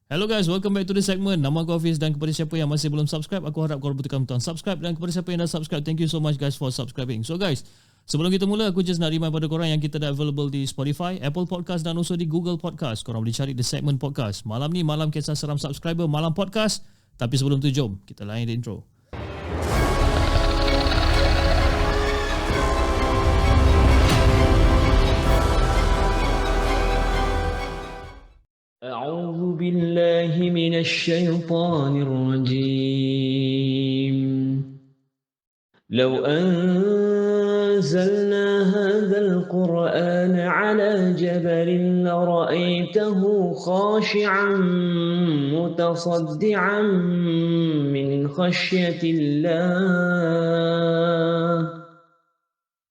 Hello guys, welcome back to the segment. Nama aku Hafiz dan kepada siapa yang masih belum subscribe, aku harap korang tekan butang subscribe, dan kepada siapa yang dah subscribe, thank you so much guys for subscribing. So guys, sebelum kita mula, aku just nak remind pada korang yang kita dah available di Spotify, Apple Podcast dan also di Google Podcast. Korang boleh cari The Segment Podcast. Malam ni malam kisah seram subscriber, malam podcast. Tapi sebelum tu jom kita layan the intro. أعوذ بالله من الشيطان الرجيم لو أنزلنا هذا القرآن على جبل لرأيته خاشعا متصدعا من خشية الله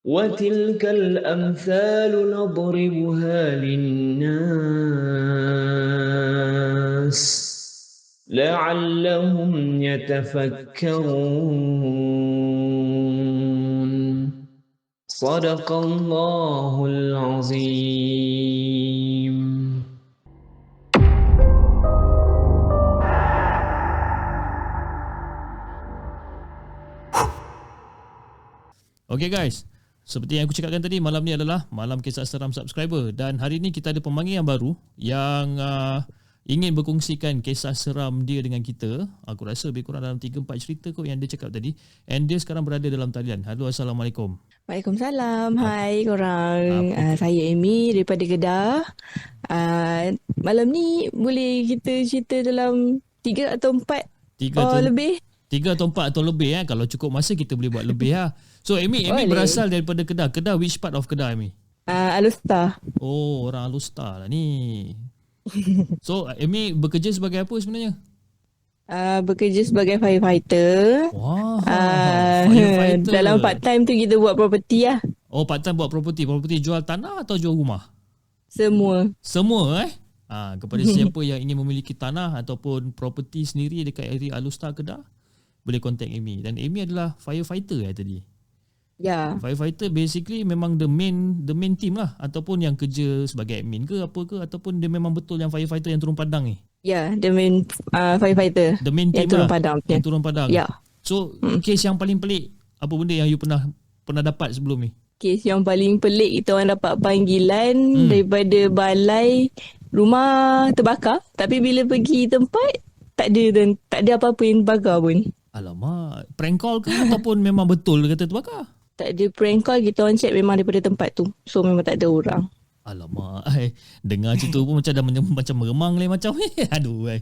وتلك الأمثال نضربها للناس لعلهم يتفكرون صدق الله العظيم. Okay guys, seperti yang aku cakapkan tadi, malam ni adalah malam kisah seram subscriber. Dan hari ni kita ada pemanggil yang baru yang ingin berkongsikan kisah seram dia dengan kita. Aku rasa lebih kurang dalam 3-4 cerita kot yang dia cakap tadi. And dia sekarang berada dalam talian. Halo, Assalamualaikum. Waalaikumsalam. Hai korang. Saya Amy daripada Kedah. Malam ni boleh kita cerita dalam 3 atau 4 lebih? 3 atau 4 atau lebih. Kalau cukup masa kita boleh buat lebih. So Amy berasal daripada Kedah. Kedah, which part of Kedah Amy? Alustar. Oh, orang Alustar lah ni. So Amy bekerja sebagai apa sebenarnya? Bekerja sebagai firefighter. Wah, firefighter. Dalam part time tu kita buat property lah. Oh, part time buat property. Property jual tanah atau jual rumah? Semua. Semua kepada siapa yang ingin memiliki tanah ataupun property sendiri dekat area Alustar Kedah, boleh contact Amy. Dan Amy adalah firefighter tadi. Ya. Firefighter basically memang the main team lah, ataupun yang kerja sebagai admin ke apa ke, ataupun dia memang betul yang firefighter yang turun padang ni. Ya, the main firefighter. The main team yang turun lah, padang. Yang turun padang. Ya. So case yang paling pelik, apa benda yang you pernah dapat sebelum ni? Kes yang paling pelik, kita orang dapat panggilan daripada balai, rumah terbakar. Tapi bila pergi tempat, tak ada apa-apa yang terbakar pun. Alamak, prank call ke ataupun memang betul dia kata terbakar? Tak ada prank call, kita orang check memang daripada tempat tu. So memang tak ada orang. Alamak, dengar cerita pun macam dah macam meremang lah macam aduh kan?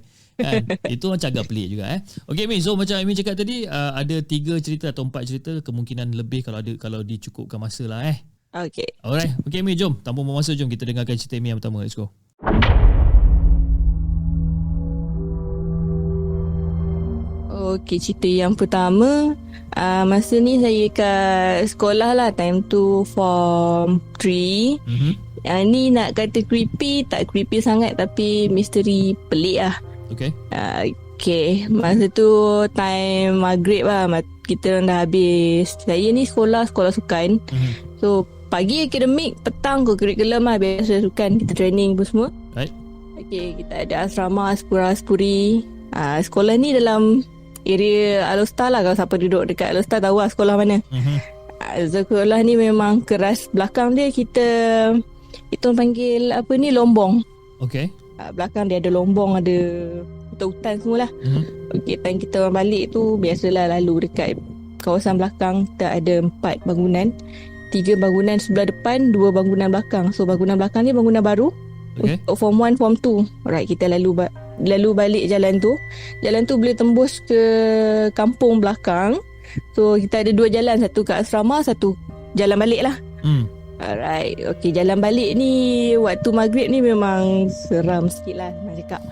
Itu macam agak pelik juga Okay Amy, so macam Amy cakap tadi, ada 3 cerita atau 4 cerita, kemungkinan lebih kalau dicukupkan masa lah Okay. Alright, okay Amy, jom tanpa buang masa, jom kita dengarkan cerita Amy yang pertama. Let's go. Okay, cerita yang pertama, masa ni saya kat sekolah lah, time tu form 3. Yang ni nak kata creepy, tak creepy sangat tapi misteri pelik lah. Okay. Okay, masa tu time maghrib lah, kita orang dah habis. Saya ni sekolah sukan. So pagi akademik, petang kurikulum lah, biasa sukan, kita training pun semua. Right. Okay, kita ada asrama, Aspuri. Sekolah ni dalam area Alustar lah. Kalau siapa duduk dekat Alustar tahu lah sekolah mana. Sekolah ni memang keras. Belakang dia kita panggil apa ni, lombong. Okay. Belakang dia ada lombong, ada hutan-hutan semualah. Okay, time kita orang balik tu, biasalah lalu dekat kawasan belakang. Kita ada 4 bangunan, 3 bangunan sebelah depan, 2 bangunan belakang. So bangunan belakang ni bangunan baru. Okay. Form 1, Form 2. Alright, kita lalu balik jalan tu. Jalan tu boleh tembus ke kampung belakang. So kita ada 2 jalan, satu kat asrama, satu jalan balik lah. Alright, okay, jalan balik ni waktu maghrib ni memang seram sikit lah nak cakap.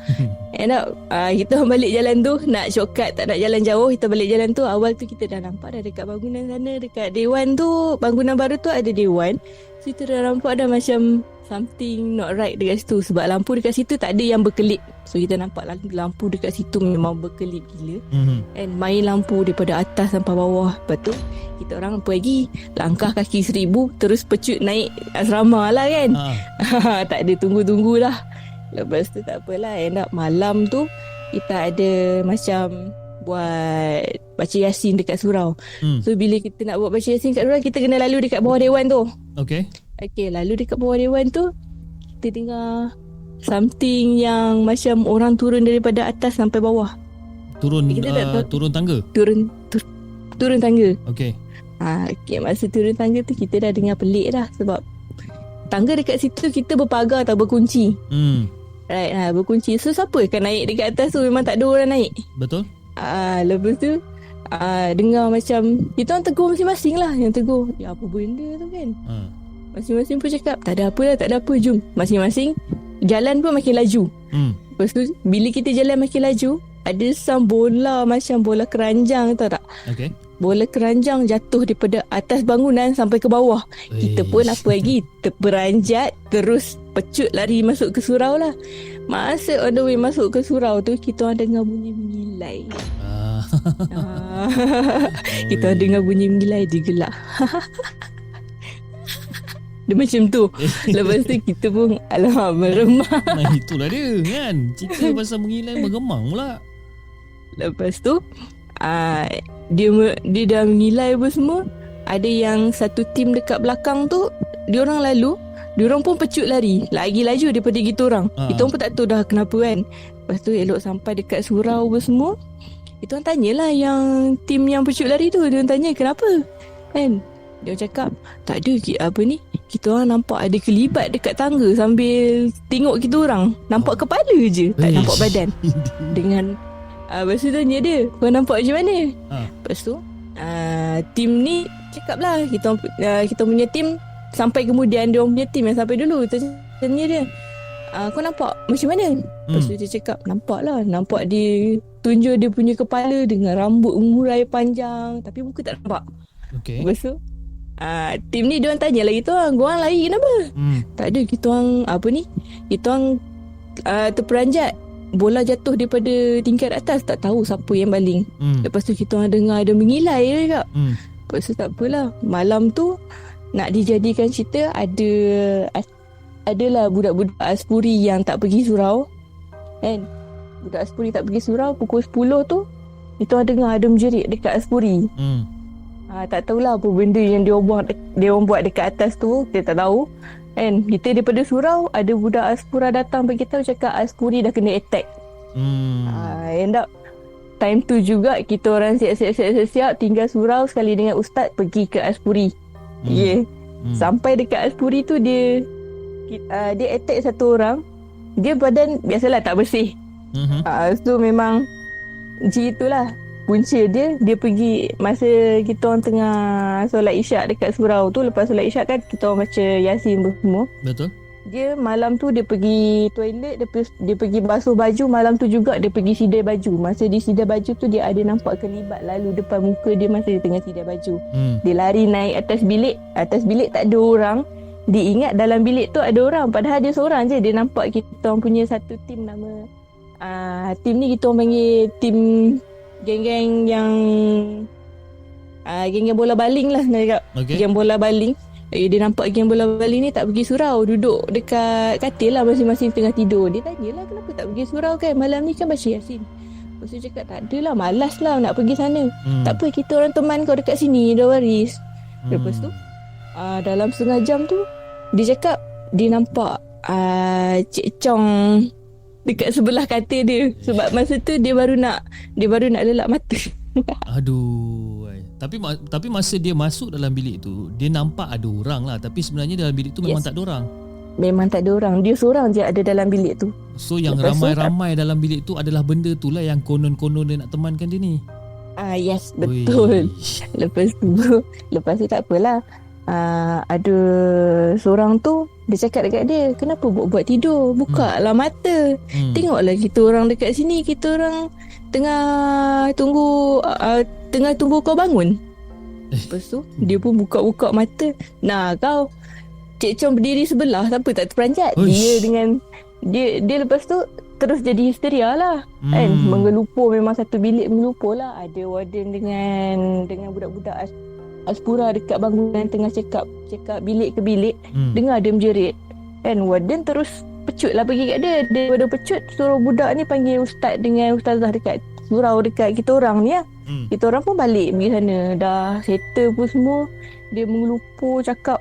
End up kita balik jalan tu, nak shortcut, tak nak jalan jauh, kita balik jalan tu. Awal tu kita dah nampak dah dekat bangunan sana, dekat dewan tu, bangunan baru tu ada dewan. So kita dah nampak dah macam something not right dekat situ. Sebab lampu dekat situ tak ada yang berkelip. So kita nampak lampu dekat situ memang berkelip gila. And main lampu daripada atas sampai bawah. Lepas tu kita orang apa lagi, langkah kaki 1000 terus pecut naik asrama lah kan. Tak ada tunggu-tunggu lah. Lepas tu tak apalah, end up malam tu kita ada macam buat baca Yasin dekat surau. So bila kita nak buat baca Yasin kat surau, kita kena lalu dekat bawah dewan tu. Okay. Okay, lalu dekat bawah dewan tu kita dengar something yang macam orang turun daripada atas sampai bawah. Turun Kita tak tahu. turun tangga. Turun tangga. Okay. Okay, masa turun tangga tu kita dah dengar pelik dah, sebab tangga dekat situ kita berpagar atau berkunci. Right, berkunci. So siapa akan naik dekat atas tu? Memang tak ada orang naik. Betul. Lepas tu dengar macam kita orang tegur masing-masing lah. Yang tegur, ya apa benda tu kan. Masing-masing pun cakap, tak ada apa lah, tak ada apa, jom. Masing-masing jalan pun makin laju. Lepas tu bila kita jalan makin laju, ada some bola macam bola keranjang, tahu tak? Okay. Bola keranjang jatuh daripada atas bangunan sampai ke bawah. Kita pun apa lagi, terperanjat, terus pecut lari masuk ke surau lah. Masa on the way masuk ke surau tu, kita orang dengar bunyi mengilai. Kita orang dengar bunyi mengilai, digelak. Dia macam tu. Lepas tu kita pun alamak meremang. Nah itulah dia kan. Cerita pasal mengilai meremang pula. Lepas tu dia dah mengilai apa semua. Ada yang satu tim dekat belakang tu, diorang lalu, diorang pun pecut lari, lagi laju daripada kita orang. Kita orang pun tak tahu dah kenapa kan. Lepas tu elok sampai dekat surau apa semua, kita orang tanyalah yang tim yang pecut lari tu. Dia orang tanya kenapa kan. Dia cakap tak ada apa ni, kita orang nampak ada kelibat dekat tangga sambil tengok kita orang. Nampak kepala je, tak nampak badan. Dengan lepas tu tanya dia, kau nampak macam mana? Lepas tu tim ni cakap lah, kita punya tim sampai kemudian, dia orang punya tim yang sampai dulu. Tanya dia, kau nampak macam mana? Lepas tu dia cakap, nampak lah, nampak dia tunjuk dia punya kepala dengan rambut mengurai panjang, tapi muka tak nampak. Okay. Lepas tu tim ni diorang tanya lagi tu, korang lari kenapa? Tak ada, kita orang apa ni, kita orang terperanjat, bola jatuh daripada tingkat atas, tak tahu siapa yang baling. Lepas tu kita orang dengar ada mengilai juga. Lepas tu tak apalah, malam tu nak dijadikan cerita, adalah budak-budak Aspuri yang tak pergi surau kan. Budak Aspuri tak pergi surau, pukul 10 tu kita orang dengar ada menjerit dekat Aspuri. Tak tahulah apa benda yang dia orang buat dekat atas tu, kita tak tahu kan. Kita daripada surau, ada budak Aspura datang beritahu, cakap Aspuri dah kena attack. End up time tu juga kita orang siap-siap tinggal surau sekali dengan ustaz, pergi ke Aspuri. Sampai dekat Aspuri tu dia attack satu orang. Dia badan biasalah tak bersih. So memang gitulah punca dia pergi masa kita orang tengah solat isyak dekat surau tu. Lepas solat isyak kan kita orang baca Yasin semua. Betul. Dia malam tu dia pergi toilet, dia pergi basuh baju. Malam tu juga dia pergi sidai baju. Masa di sidai baju tu dia ada nampak kelibat lalu depan muka dia masa dia tengah sidai baju. Dia lari naik atas bilik. Atas bilik tak ada orang. Dia ingat dalam bilik tu ada orang, padahal dia seorang je. Dia nampak kita orang punya satu tim, nama tim ni kita orang panggil tim geng-geng yang geng-geng bola baling lah nak cakap. Geng bola baling. Dia nampak geng bola baling ni tak pergi surau, duduk dekat katil lah masing-masing tengah tidur. Dia tanyalah kenapa tak pergi surau kan, malam ni kan baca Yasin. Lepas tu cakap tak adalah, malas lah nak pergi sana. Tak apa, kita orang teman kau dekat sini, dah waris. Lepas tu dalam setengah jam tu dia cakap dia nampak Cik Chong dekat sebelah katil dia. Sebab masa tu dia baru nak lelak mata. Aduh. Tapi masa dia masuk dalam bilik tu, dia nampak ada orang lah. Tapi sebenarnya dalam bilik tu memang tak ada orang. Memang tak ada orang. Dia seorang je ada dalam bilik tu. So yang ramai-ramai dalam bilik tu adalah benda tu lah yang konon-konon dia nak temankan dia ni. Yes, betul. Lepas tu tak apalah. Ada seorang tu, dia cakap dekat dia, kenapa buat tidur, buka lah mata. Tengoklah kita orang dekat sini, kita orang tengah tunggu kau bangun. Lepas tu dia pun buka-buka mata. Nah kau, Cik Chong berdiri sebelah, siapa tak terperanjat. Dia lepas tu terus jadi histeria lah kan. Mengelupur, memang satu bilik mengelupur lah. Ada warden dengan budak-budak Aspura dekat bangunan tengah cakap bilik ke bilik. Dengar dia menjerit kan. Warden terus pecut lah pergi kat dia. Daripada pecut suruh budak ni panggil ustaz dengan ustazah dekat surau dekat kita orang ni lah. Kita orang pun balik pergi sana. Dah settle pun semua. Dia mengelupur cakap.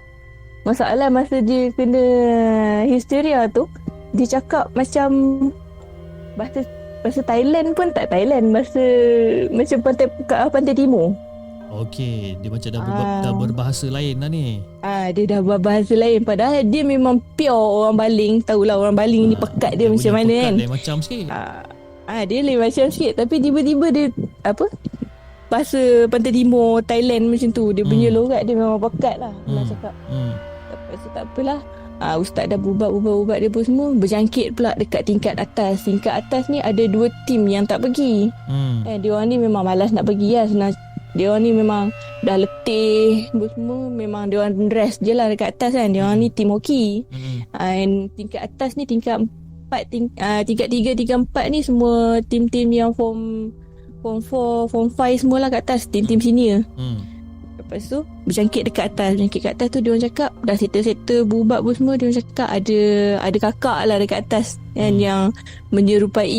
Masalah masa dia kena histeria tu, dia cakap macam bahasa Thailand pun tak Thailand, macam pantai timur. Okey, dia macam dah berbahasa lain lah ni. Dia dah berbahasa lain. Padahal dia memang pure orang Baling. Tahulah orang Baling ni pekat dia macam mana kan. Lain macam sikit. Dia lain macam sikit. Tapi tiba-tiba dia bahasa pantai timur Thailand macam tu. Dia punya logat dia memang pekat lah. Nak cakap. Lepas tu tak apalah. Ustaz dah ubat dia pun semua. Berjangkit pula dekat tingkat atas. Tingkat atas ni ada 2 tim yang tak pergi. Dia orang ni memang malas nak pergi lah. Dia orang ni memang dah letih semua. Memang dia orang rest je lah dekat atas kan. Dia orang ni tim hoki. And tingkat atas ni tingkat 4, tingkat 3, tingkat 4 ni semua tim-tim yang form 4, form 5 semualah kat atas. Tim-tim senior. Lepas tu berjangkit dekat atas. Berjangkit kat atas tu dia orang cakap dah settle berubat pun semua. Dia orang cakap ada kakak lah dekat atas kan, yang menyerupai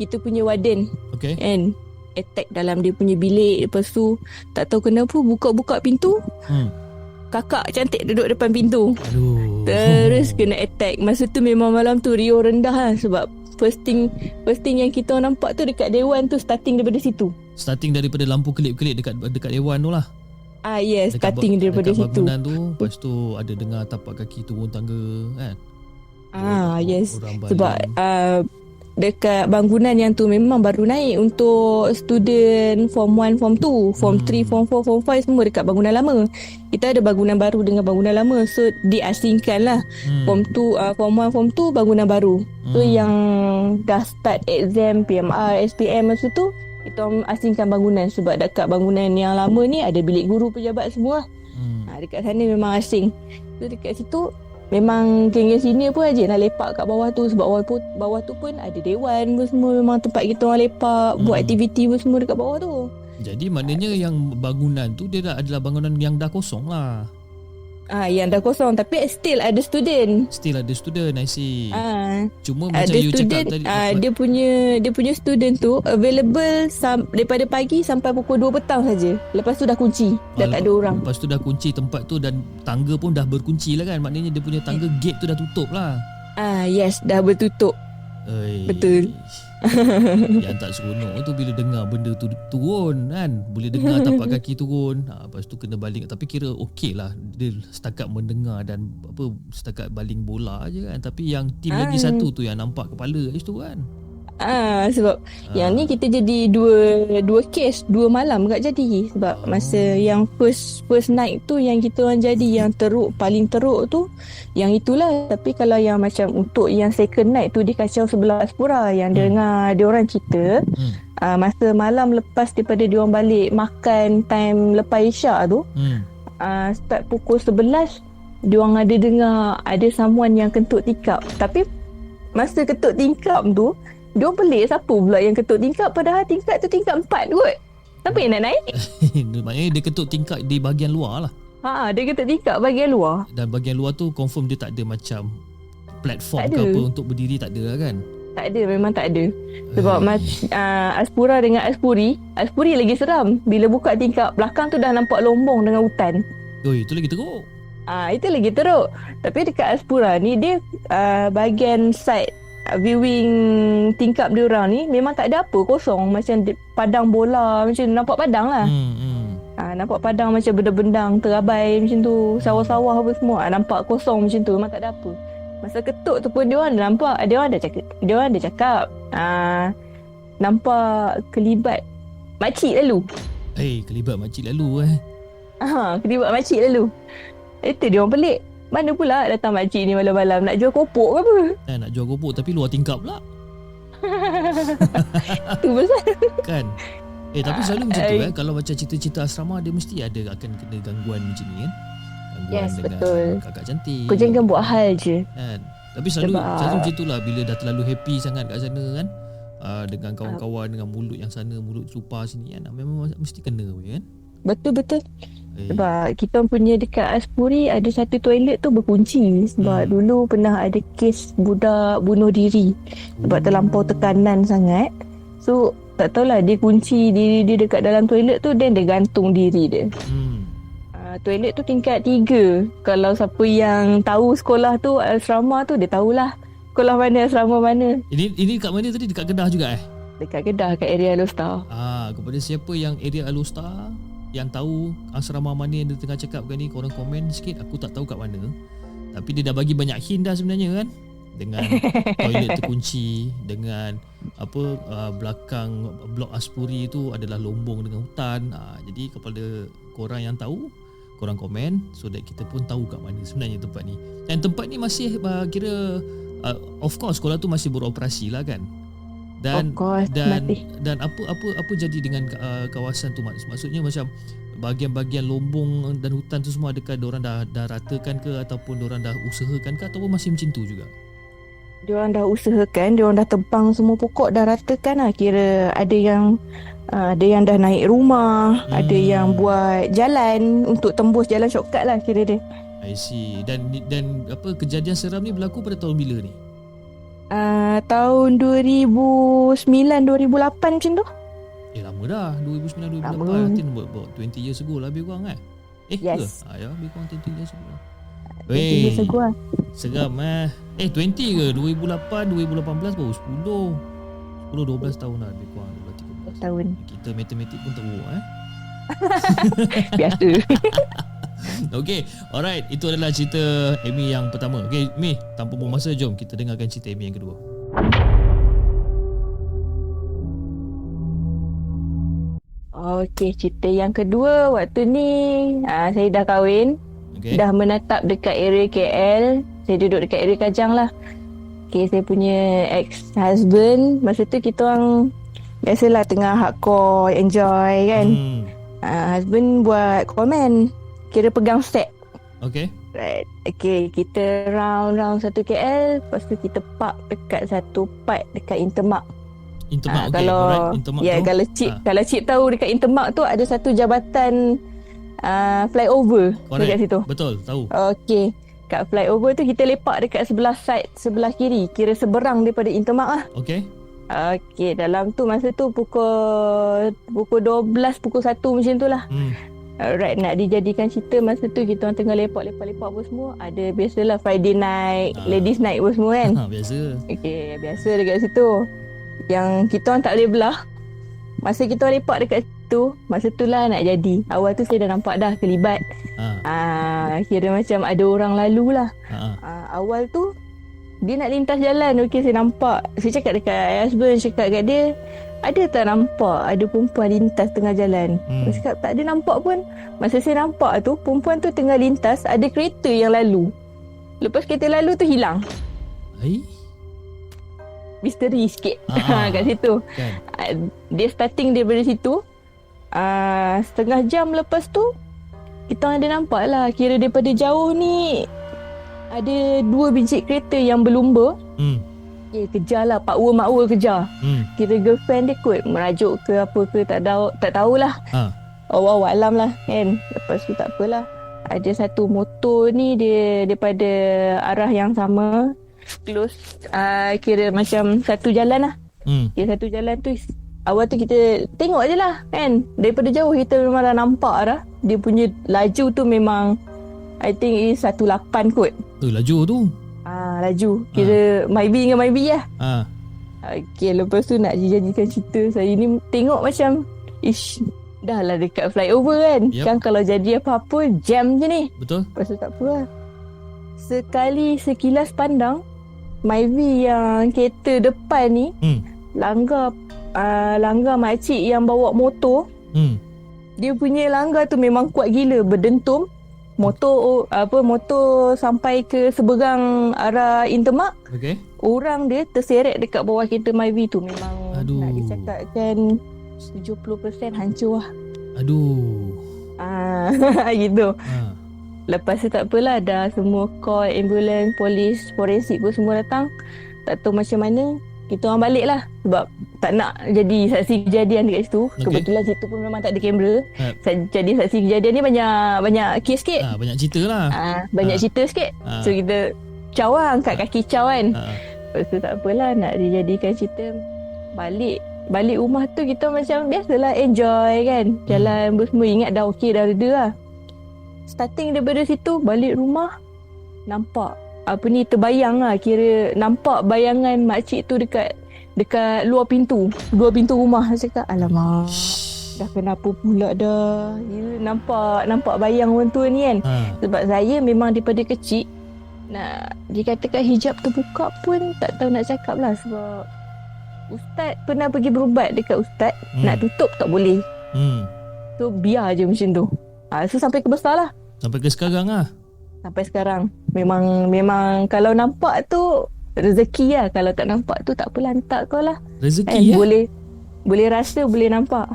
kita punya warden. Okay. And attack dalam dia punya bilik. Lepas tu tak tahu kenapa buka pintu. Kakak cantik duduk depan pintu. Aduh. Terus kena attack. Masa tu memang malam tu Rio rendah lah. Sebab first thing yang kita nampak tu dekat dewan tu, starting daripada situ. Starting daripada lampu kelip-kelip dekat dewan tu lah. Yes, starting daripada dekat situ. bangunan tu. Lepas tu ada dengar tapak kaki turun tangga kan. Yes. Orang Baling. Sebab dekat bangunan yang tu memang baru naik untuk student form 1, form 2, form 3, form 4, form 5 semua dekat bangunan lama. Kita ada bangunan baru dengan bangunan lama. So diasingkan lah. Form 2, form 1, form 2 bangunan baru. So yang dah start exam PMR, SPM masa tu, kita asingkan bangunan. Sebab dekat bangunan yang lama ni ada bilik guru, pejabat semua. Dekat sana memang asing. So dekat situ memang geng-geng senior pun aja nak lepak kat bawah tu. Sebab bawah tu pun ada dewan pun semua. Memang tempat kita orang lepak, buat aktiviti pun semua dekat bawah tu. Jadi maknanya yang bangunan tu dia adalah bangunan yang dah kosong lah. Yang dah kosong tapi still ada student. Still ada student, I see. Cuma ada macam you student, cakap tadi, dia punya student tu available daripada pagi sampai pukul 2 petang saja. Lepas tu dah kunci. Dah tak ada orang. Lepas tu dah kunci tempat tu dan tangga pun dah berkunci lah kan. Maknanya dia punya tangga gate tu dah tutup lah. Yes, dah bertutup. Betul. Yang tak seronok tu bila dengar benda tu turun kan. Boleh dengar tapak kaki turun. Lepas tu kena baling. Tapi kira okey lah. Dia setakat mendengar dan setakat baling bola je kan. Tapi yang tim lagi satu tu yang nampak kepala kat situ kan. Sebab yang ni kita jadi dua case, 2 malam kat jadi. Sebab masa yang first night tu yang kita orang jadi, yang paling teruk tu yang itulah. Tapi kalau yang macam untuk yang second night tu, dia kacau sebelah Aspura. Yang dengar dia orang cerita masa malam lepas daripada dia orang balik makan time lepas Isyak tu, start pukul 11 dia orang ada dengar ada someone yang kentut tingkap. Tapi masa kentut tingkap tu, dia orang pelik siapa pula yang ketuk tingkap. Padahal tingkap tu tingkap 4 kot. Siapa yang nak naik? Maknanya dia ketuk tingkap di bahagian luar lah. Dia ketuk tingkap bahagian luar. Dan bahagian luar tu confirm dia tak ada macam platform ke apa untuk berdiri, tak ada lah kan? Tak ada, memang tak ada. Sebab Aspura dengan Aspuri lagi seram. Bila buka tingkap belakang tu dah nampak lombong dengan hutan. Itu lagi teruk. Itu lagi teruk. Tapi dekat Aspura ni dia bahagian side viewing tingkap dia orang ni memang tak ada apa, kosong. Macam padang bola, macam nampak padang lah. Nampak padang macam benda-bendang terabai macam tu, sawah-sawah apa semua. Nampak kosong macam tu, memang tak ada apa. Masa ketuk tu pun dia orang dah nampak, dia orang dah cakap nampak kelibat makcik lalu. Kelibat makcik lalu Kelibat makcik lalu. Itu dia orang pelik. Mana pula datang makcik ni malam-malam nak jual kopok ke apa? Nak jual kopok tapi luar tingkap pula. Tu pasal kan. Tapi selalu macam tu kalau macam cerita-cerita asrama dia mesti akan kena gangguan macam ni kan. Gangguan dengan betul. kakak cantik. Kau jangan buat hal je kan. Tapi selalu macam itulah bila dah terlalu happy sangat kat sana kan. Dengan kawan-kawan, dengan mulut yang sana, mulut lupa sini kan. Memang mesti kena kan. Betul. Sebab kita punya dekat Aspuri ada satu toilet tu berkunci. Sebab dulu pernah ada kes budak bunuh diri sebab terlampau tekanan sangat. So tak tahulah dia kunci diri dia dekat dalam toilet tu dan dia gantung diri dia. Toilet tu tingkat 3. Kalau siapa yang tahu sekolah tu, asrama tu, dia tahulah sekolah mana, asrama mana. Ini kat mana tadi? Dekat Kedah juga Dekat Kedah, kat area Alostar. Kepada siapa yang area Alostar yang tahu asrama mana yang dia tengah cakap ni, korang komen sikit. Aku tak tahu kat mana, tapi dia dah bagi banyak hint dah sebenarnya kan. Dengan toilet terkunci, dengan belakang blok Aspuri tu adalah lombong dengan hutan. Jadi kepada korang yang tahu, korang komen so that kita pun tahu kat mana sebenarnya tempat ni. Dan tempat ni masih kira of course sekolah tu masih beroperasi lah kan. Dan dan apa jadi dengan kawasan tu, maksudnya macam bahagian-bahagian lombong dan hutan tu semua, adakah diorang dah ratakan ke, ataupun diorang dah usahakan ke, ataupun masih macam tu juga? Diorang dah usahakan, diorang dah tebang semua pokok, dah ratakan lah. Kira ada yang dah naik rumah, ada yang buat jalan untuk tembus jalan shortcut lah kira dia. I see. Dan kejadian seram ni berlaku pada tahun bila ni? Tahun 2009 2008 macam tu. Lama dah. 2009 2008. I think about 20 years ago lah lebih kurang kan. Yes. Ya, lebih kurang 20 years ago. 20 years ago lah. Seram 20 ke? 2008 2018 baru 10 12 tahun lah lebih kurang. Tahun. Kita matematik pun teruk Biasa. Okay, alright. Itu adalah cerita Amy yang pertama. Okay, Mi, tanpa buang masa, jom kita dengarkan cerita Amy yang kedua. Okay, cerita yang kedua. Waktu ni saya dah kahwin. Dah menatap dekat area KL. Saya duduk dekat area Kajang lah. Okay, saya punya ex-husband, masa tu kita orang biasalah tengah hardcore enjoy kan. Husband buat komen, kira pegang set. Okay. Right. Okay, kita round 1 KL. Lepas tu kita park dekat satu part dekat Intermark. Intermark, okay. Kalau, alright. Intermark tu. Kalau cik tahu dekat Intermark tu ada satu jabatan flyover. Correct. Dekat situ. Betul, tahu. Okay. Kat flyover tu kita lepak dekat sebelah side sebelah kiri. Kira seberang daripada Intermark lah. Okay. Okay, dalam tu masa tu pukul 12, pukul 1 macam tu lah. Alright, nak dijadikan cerita, masa tu kita orang tengah lepak apa semua. Ada biasalah Friday night, ladies night apa semua kan. Biasa. Okay, biasa dekat situ. Yang kita orang tak boleh belah. Masa kita orang lepak dekat situ, masa tu lah nak jadi. Awal tu saya dah nampak dah kelibat. Kira macam ada orang lalu lah. Awal tu dia nak lintas jalan. Okey, saya nampak. Saya cakap dekat husband, cakap kat dia, ada tak nampak ada perempuan lintas tengah jalan? Saya cakap tak ada nampak pun. Masa saya nampak tu, perempuan tu tengah lintas, ada kereta yang lalu. Lepas kereta lalu tu hilang. Misteri sikit kat situ. Dia starting daripada situ. Setengah jam lepas tu kita ada nampak lah, kira daripada jauh ni ada 2 biji kereta yang berlumba. Kejar lah, makwa kejar. Kira girlfriend dia kot merajuk ke apa ke, tak tahulah. Allah alam lah kan. Lepas tu tak apalah, ada satu motor ni dia daripada arah yang sama, close, kira macam satu jalan lah. Kira satu jalan tu, awal tu kita tengok je lah kan. Daripada jauh kita memang dah nampak dah. Dia punya laju tu memang I think is 18 kot. Laju tu. Laju. Kira Myvi dengan Myvi lah. Okay, lepas tu nak dijadikan cerita, saya ni tengok macam dah lah dekat flyover kan. Kan kalau jadi apa-apa jam je ni. Betul. Lepas tu tak apa lah. Sekilas pandang, Myvi yang kereta depan ni langgar makcik yang bawa motor. Dia punya langgar tu memang kuat gila, berdentum. Motor sampai ke seberang arah Intermark. Okay. Orang dia terseret dekat bawah kereta Myvi tu. Memang nak dicakapkan 70% hancur lah. Gitu. Lepas tu tak apalah, dah semua call ambulans, polis, forensik pun semua datang. Tak tahu macam mana kita orang balik lah. Sebab tak nak jadi saksi kejadian dekat situ. Okey. Kebetulan situ pun memang tak ada kamera. Yep. Jadi saksi kejadian ni banyak kes sikit. Banyak cerita lah. Banyak cerita sikit. So kita caw lah, angkat kaki caw kan. Lepas tu tak apalah, nak dijadikan cerita. Balik rumah tu kita macam biasalah enjoy kan. Jalan semua, ingat dah okey, dah reda lah. Starting daripada situ, balik rumah, nampak terbayang lah, kira nampak bayangan makcik tu dekat luar pintu rumah. Saya cakap, alamak, dah kenapa pula dah. Nampak bayang orang tua ni kan. Sebab saya memang daripada kecil, nak dikatakan hijab terbuka pun tak tahu nak cakap lah. Sebab ustaz pernah pergi berubat dekat ustaz, nak tutup tak boleh. So biar je macam tu. So sampai ke besar lah. Sampai ke sekarang lah. Sampai sekarang memang kalau nampak tu rezeki lah. Kalau tak nampak tu tak apalah, hantar kau lah. Rezeki Boleh rasa, boleh nampak.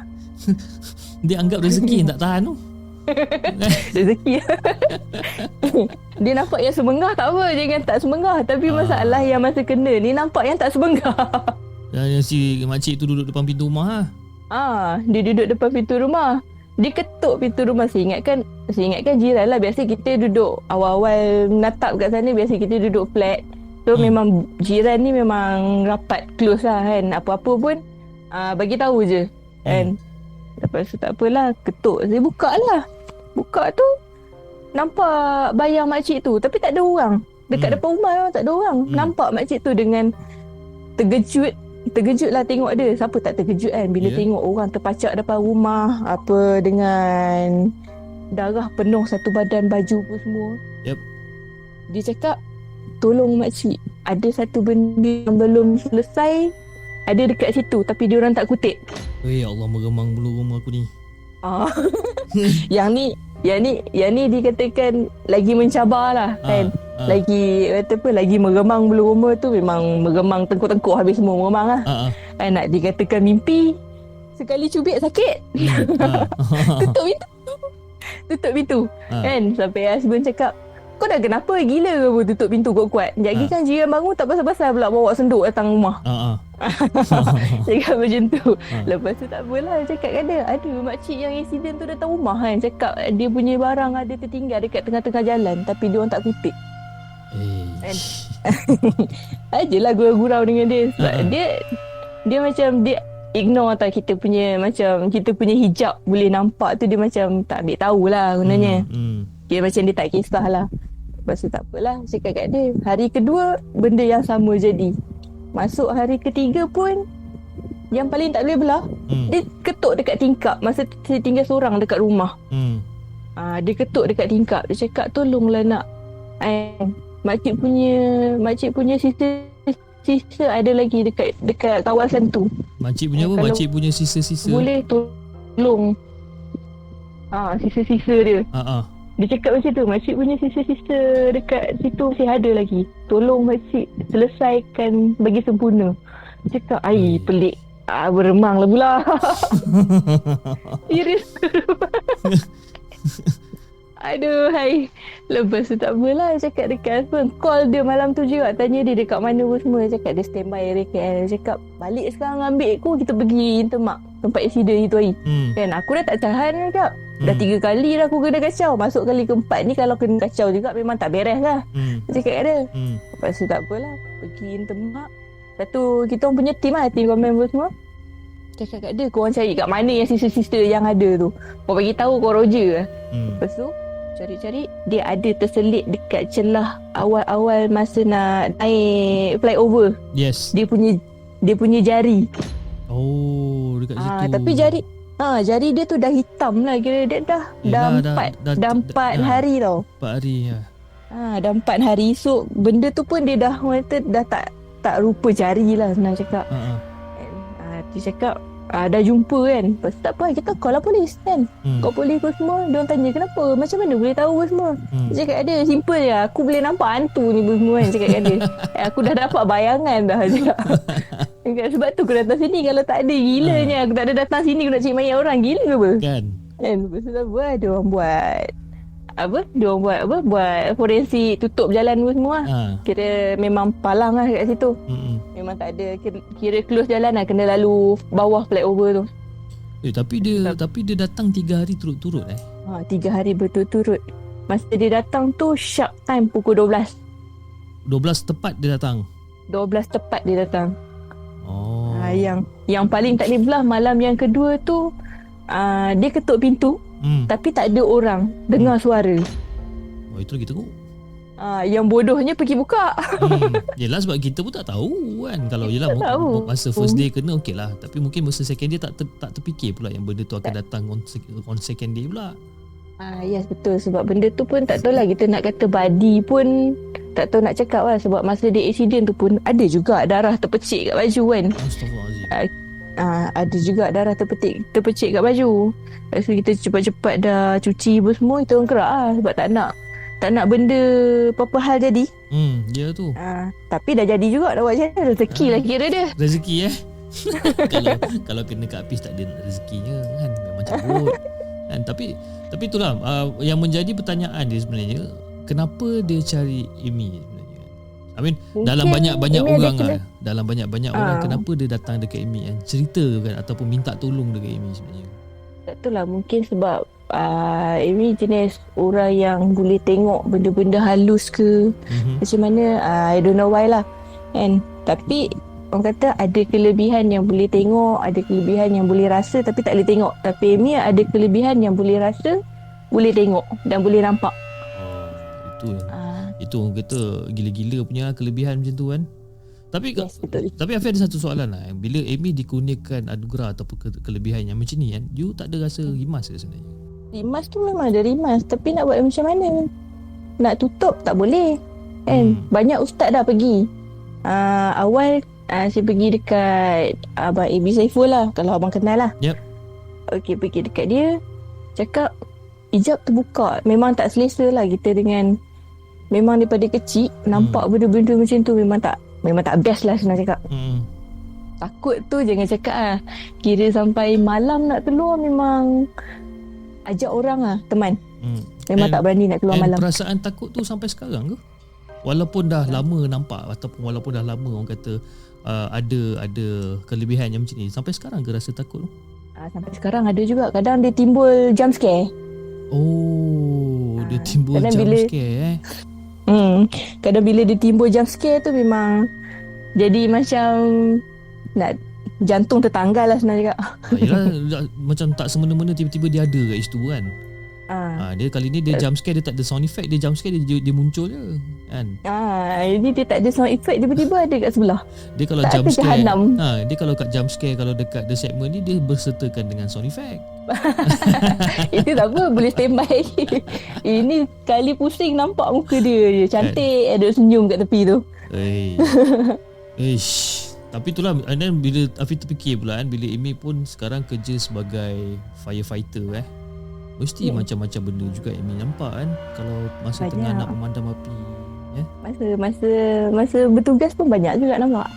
Dia anggap rezeki yang tak tahan tu. Rezeki. Dia nampak yang semenggah tak apa, jangan tak semenggah. Tapi masalah yang masa kena ni nampak yang tak semenggah. Yang si makcik tu duduk depan pintu rumah lah. Dia duduk depan pintu rumah. Dia ketuk pintu rumah. Saya ingatkan jiran lah. Biasa kita duduk awal-awal menatap kat sana, biasa kita duduk flat. So memang jiran ni memang rapat, close lah kan. Apa-apa pun bagi tahu je kan. Lepas tu tak apalah, ketuk. Saya buka lah. Buka tu nampak bayang makcik tu, tapi tak ada orang. Dekat depan rumah memang tak ada orang. Nampak makcik tu dengan terkejut lah tengok dia. Siapa tak terkejut kan bila tengok orang terpacak depan rumah, apa dengan darah penuh satu badan, baju pun semua. Yep. Dia cakap, tolong makcik, ada satu benda yang belum selesai, ada dekat situ tapi dia orang tak kutip. Ya Allah, meremang bulu rumah aku ni. Yang ni dikatakan lagi mencabar lah kan. Lagi meremang bulu rumah tu, memang meremang tengkuk-tengkuk habis semua meremang lah. Nak dikatakan mimpi, sekali cubit sakit. Tutup pintu kan. Sampai husband cakap, kau dah kenapa, gila ke apa tutup pintu kuat-kuat? Sekejap lagi kan jiran bangun tak pasal-pasal pula bawa senduk datang rumah. Cakap macam tu. Lepas tu tak apalah, cakap ada makcik yang accident tu datang rumah kan. Cakap dia punya barang ada tertinggal dekat tengah-tengah jalan, tapi dia orang tak kutip kan. Ajalah gurau-gurau dengan dia. Sebab dia macam dia ignore tau kita punya hijab boleh nampak tu. Dia macam tak ambil tahulah gunanya. Dia macam dia tak kisah lah. Lepas tu tak apalah, cakap kat dia. Hari kedua benda yang sama jadi. Masuk hari ketiga pun yang paling tak boleh belah, dia ketuk dekat tingkap. Masa saya tinggal seorang dekat rumah. Dia ketuk dekat tingkap. Dia cakap, tolonglah nak, makcik punya sisa ada lagi dekat kawasan tu. Makcik punya apa? Makcik punya sisa-sisa. Boleh tolong. Sisa-sisa dia. Dia cakap macam tu, makcik punya sisa-sisa dekat situ masih ada lagi. Tolong makcik selesaikan bagi sempurna. Dia cakap, pelik. Beremang lah pula. Serius. Aduh, hai. Lepas tu tak apalah, cakap dekat husband. Call dia malam tu juga, tanya dia dekat mana pun semua. Cakap dia standby RKL. Cakap, balik sekarang ambil aku, kita pergi Intermark, tempat accident itu hari. Kan, aku dah tak tahan cakap. Dah 3 kali dah aku kena kacau. Masuk kali keempat ni, kalau kena kacau juga memang tak beres lah. Cakap kat dia. Lepas tu tak apalah, pergi Intermark. Lepas tu kita orang punya team lah, team komen pun semua. Cakap kat dia, korang cari kat mana yang sisa-sisa yang ada tu. Kau bagi tahu kau Roger. Lepas tu cari-cari, dia ada terselit dekat celah awal-awal masa nak naik flyover. Yes. Dia punya jari. Oh, dekat situ. Tapi jari dia tu dah hitam lah, kira dia dah 4 hari tau. 4 hari ya. Dah 4 hari. So benda tu pun dia dah tak rupa jari lah senang cakap. Dia cakap dah jumpa kan. Lepas tak apa, kita call lah polis kan. Call polis pun semua. Dia orang tanya kenapa, macam mana boleh tahu pun semua. Dia cakap ada, simple je, aku boleh nampak hantu ni pun semua kan. Cakap kat dia, aku dah dapat bayangan dah. Cakap sebab tu aku datang sini. Kalau tak ada, gilanya aku tak ada datang sini, aku nak cari mayat orang. Gila ke apa kan. Lepas tu tak apa, dia orang buat forensik, tutup jalan pun semua. Kira memang palang lah kat situ. Memang tak ada. Kira close jalan lah. Kena lalu bawah flyover tu. Tapi dia datang 3 hari turut-turut 3 hari berturut-turut. Masa dia datang tu sharp time pukul 12. 12 tepat dia datang. 12 tepat dia datang. Oh. Yang paling tak boleh belah malam yang kedua tu, dia ketuk pintu tapi tak ada orang dengar suara. Oh, itu lagi teruk. Yang bodohnya pergi buka. Yelah, sebab kita pun tak tahu kan. Kalau tahu. masa first day kena okey lah. Tapi mungkin masa second day tak terfikir pula yang benda tu akan datang on second day pula. Yes, betul. Sebab benda tu pun tak tahu lah. Kita nak kata body pun tak tahu nak cakap lah. Sebab masa dia accident tu pun ada juga darah terpecik kat baju kan. Astaghfirullahaladzim. Ada juga darah terpecik kat baju. Lepas tu kita cepat-cepat dah cuci pun semua. Kita orang kerak lah. Sebab tak nak benda apa-apa hal jadi. Ya tu. Tapi dah jadi juga. Dah buat macam mana. Rezeki lah kira dia. Rezeki kalau kena kat Apis tak ada rezekinya kan. Memang cabut kan. Tapi itulah yang menjadi pertanyaan dia sebenarnya, kenapa dia cari Amy sebenarnya? I mean, Mungkin dalam banyak Amy orang ada dalam banyak orang, kenapa dia datang dekat Amy kan? Cerita kan ataupun minta tolong dekat Amy sebenarnya? Tak tahu lah. Mungkin sebab Amy jenis orang yang boleh tengok benda-benda halus ke macam mana, I don't know why lah kan. Tapi orang kata ada kelebihan yang boleh tengok, ada kelebihan yang boleh rasa tapi tak boleh tengok. Tapi Amy ada kelebihan yang boleh rasa, boleh tengok dan boleh nampak. Itu orang kata gila-gila punya kelebihan macam tu kan. Tapi yes, betul. Tapi Afiq ada satu soalan lah. Bila Amy dikurniakan anugerah ataupun kelebihan yang macam ni kan, you tak ada rasa rimas ke sebenarnya? Rimas tu memang ada rimas. Tapi nak buat macam mana? Nak tutup tak boleh kan. Banyak ustaz dah pergi. Awal saya pergi dekat Abang AB Saiful lah. Kalau abang kenal lah. Yep. Okay, pergi dekat dia. Cakap hijab terbuka. Memang tak selesa lah kita dengan. Memang daripada kecil nampak benda-benda macam tu memang tak best lah senang cakap. Takut tu jangan cakap lah. Kira sampai malam nak keluar memang ajak orang lah, teman. Memang tak berani nak keluar malam. Perasaan takut tu sampai sekarang ke? Walaupun dah lama nampak ataupun walaupun dah lama orang kata ada kelebihan yang macam ni, sampai sekarang ke rasa takut tu? Sampai sekarang ada juga. Kadang dia timbul jump scare. Dia timbul jump scare Kadang bila dia timbul jump scare tu memang jadi macam nak jantung tertanggal lah senang cakap. Yelah, macam tak semena-mena tiba-tiba dia ada kat situ kan. Dia kali ni dia jump scare, dia tak ada sound effect, dia jump scare dia muncul je kan. Ini dia tak ada sound effect, tiba-tiba ada kat sebelah. Dia kalau tak jump scare dia kalau kat jump scare, kalau dekat the segment ni dia bersertakan dengan sound effect. Itu tak apa, boleh standby. Ini kali pusing nampak muka dia je cantik, ada senyum kat tepi tu. Tapi itulah. And then bila Afiq terfikir pula kan, bila Amy pun sekarang kerja sebagai firefighter mesti macam-macam benda juga Amy nampak kan. Kalau masa banyak. Tengah nak memandam api Masa bertugas pun banyak juga nampak.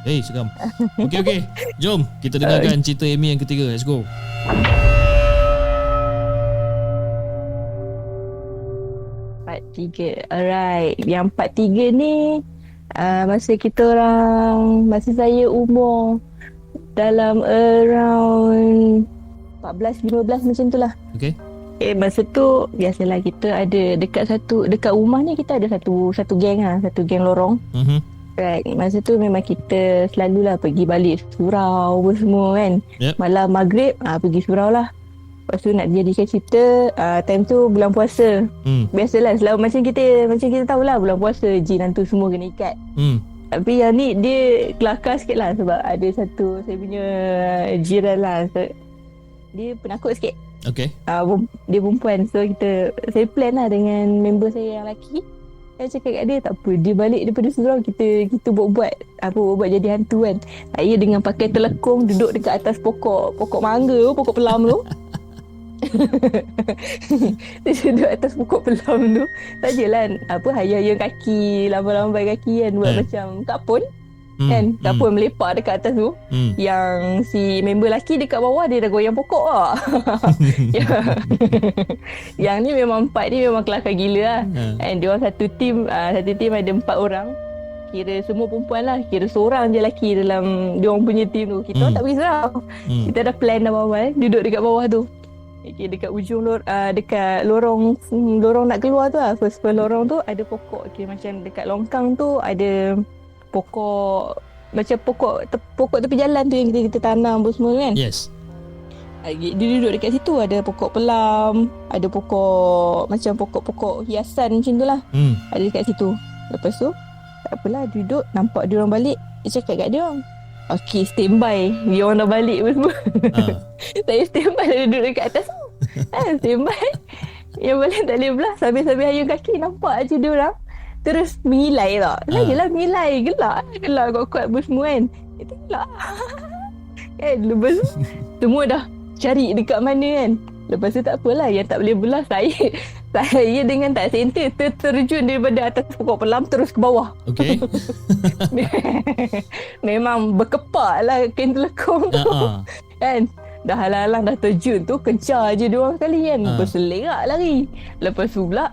Seram. Okay, jom kita dengarkan cerita Amy yang ketiga. Let's go. Part 3. Alright, yang part 3 ni masa saya umur dalam around 14-15 macam tu lah. Okay. Masa tu biasalah kita ada dekat rumah ni kita ada satu geng lah, satu geng lorong. Right. Masa tu memang kita selalulah pergi balik surau apa semua kan. Malam maghrib pergi surau lah. Lepas tu nak jadikan cerita, time tu bulan puasa. Biasalah selalu macam kita tahulah bulan puasa jin hantu semua kena ikat. Tapi yang ni dia kelakar sikit lah sebab ada satu saya punya jiran lah. Dia penakut sikit. Okay. Dia perempuan. So saya plan lah dengan member saya yang lelaki. Saya cakap kat dia, tak apa, dia balik daripada surau, kita buat jadi hantu kan. Saya dengan pakai telekung duduk dekat atas pokok mangga, pokok pelam tu. Dia duduk atas pokok pelam tu. Sajalah hayang kaki, lambai-lambai kaki kan, buat macam kapun. Kan kapun melepak dekat atas tu. Yang si member lelaki dekat bawah dia dah goyang pokok lah. Yang ni memang part ni memang kelakar gila lah. And dia orang satu team ada 4 orang. kira semua perempuan lah. Kira seorang je lelaki dalam diorang punya team tu. Kita tak pergi seorang. Kita dah plan dah awal, duduk dekat bawah tu. Okay, dekat ujung dekat lorong nak keluar tu lah. First lorong tu ada pokok. Okay, macam dekat longkang tu ada pokok, macam pokok tepi jalan tu yang kita tanam pun semua kan. Yes. Dia duduk dekat situ. Ada pokok pelam, ada pokok macam pokok-pokok hiasan macam tu lah. Ada dekat situ. Lepas tu tak apalah, duduk nampak dia orang balik. Dia cakap kat dia orang, okay, standby. Dia orang dah balik pun semua. Saya standby dah duduk dekat atas tu. Standby. Yang balik tak boleh belah. Sambil-sambil ayun kaki nampak je dia orang terus mengilai tak. Sajalah mengilai. Gelak kuat-kuat pun semua kan. Kita gelak. Kan lepas tu semua dah cari dekat mana kan. Lepas tu tak apalah, yang tak boleh belah saya dengan tak center terjun daripada atas pokok pelam terus ke bawah. Okay. Memang berkepak lah kain telekong tu. Kan. Dah halang-halang dah terjun tu, kencar je dia orang sekali kan. Lepas tu lerak lari. Lepas tu pula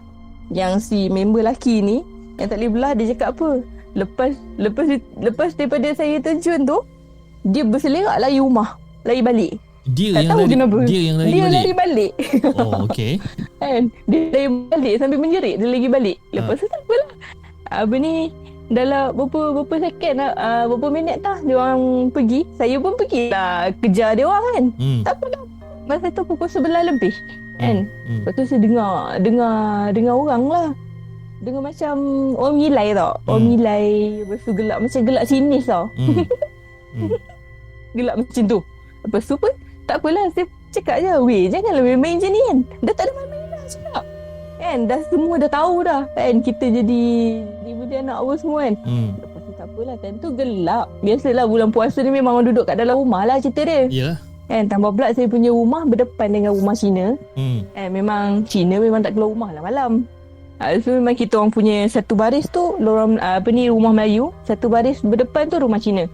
yang si member lelaki ni yang tak boleh belah, dia cakap apa? Lepas daripada saya terjun tu, dia berselerak lari rumah, lari balik. Dia tak yang tahu lari, kenapa. Dia lari balik. Oh, okey. Kan? Dia lari balik sambil menjerit, dia lagi balik. Lepas tu tak apalah. Apa ni, dalam berapa second berapa minit dah dia orang pergi. Saya pun pergi lah kejar dia orang kan. Tak apalah. Masa tu pukul 11 lebih. Kan? Lepas tu saya dengar orang lah. Dengar macam orang milai tau. Orang milai. Lepas tu gelak macam gelak sinis tau. Gelak macam tu. Lepas tu pun tak apalah, saya cakap je, weh janganlah main-main macam ni kan. Dah tak ada main-main dah cakap. Kan dah semua dah tahu dah kan kita jadi dia anak apa semua kan. Lepas tu tak apalah, time tu gelap. Biasalah bulan puasa ni memang orang duduk kat dalam rumah lah cerita dia. Yalah. Kan tambah pula saya punya rumah berdepan dengan rumah Cina. Memang Cina memang tak keluar rumah lah malam. So memang kita orang punya satu baris tu lorong rumah Melayu, satu baris berdepan tu rumah Cina.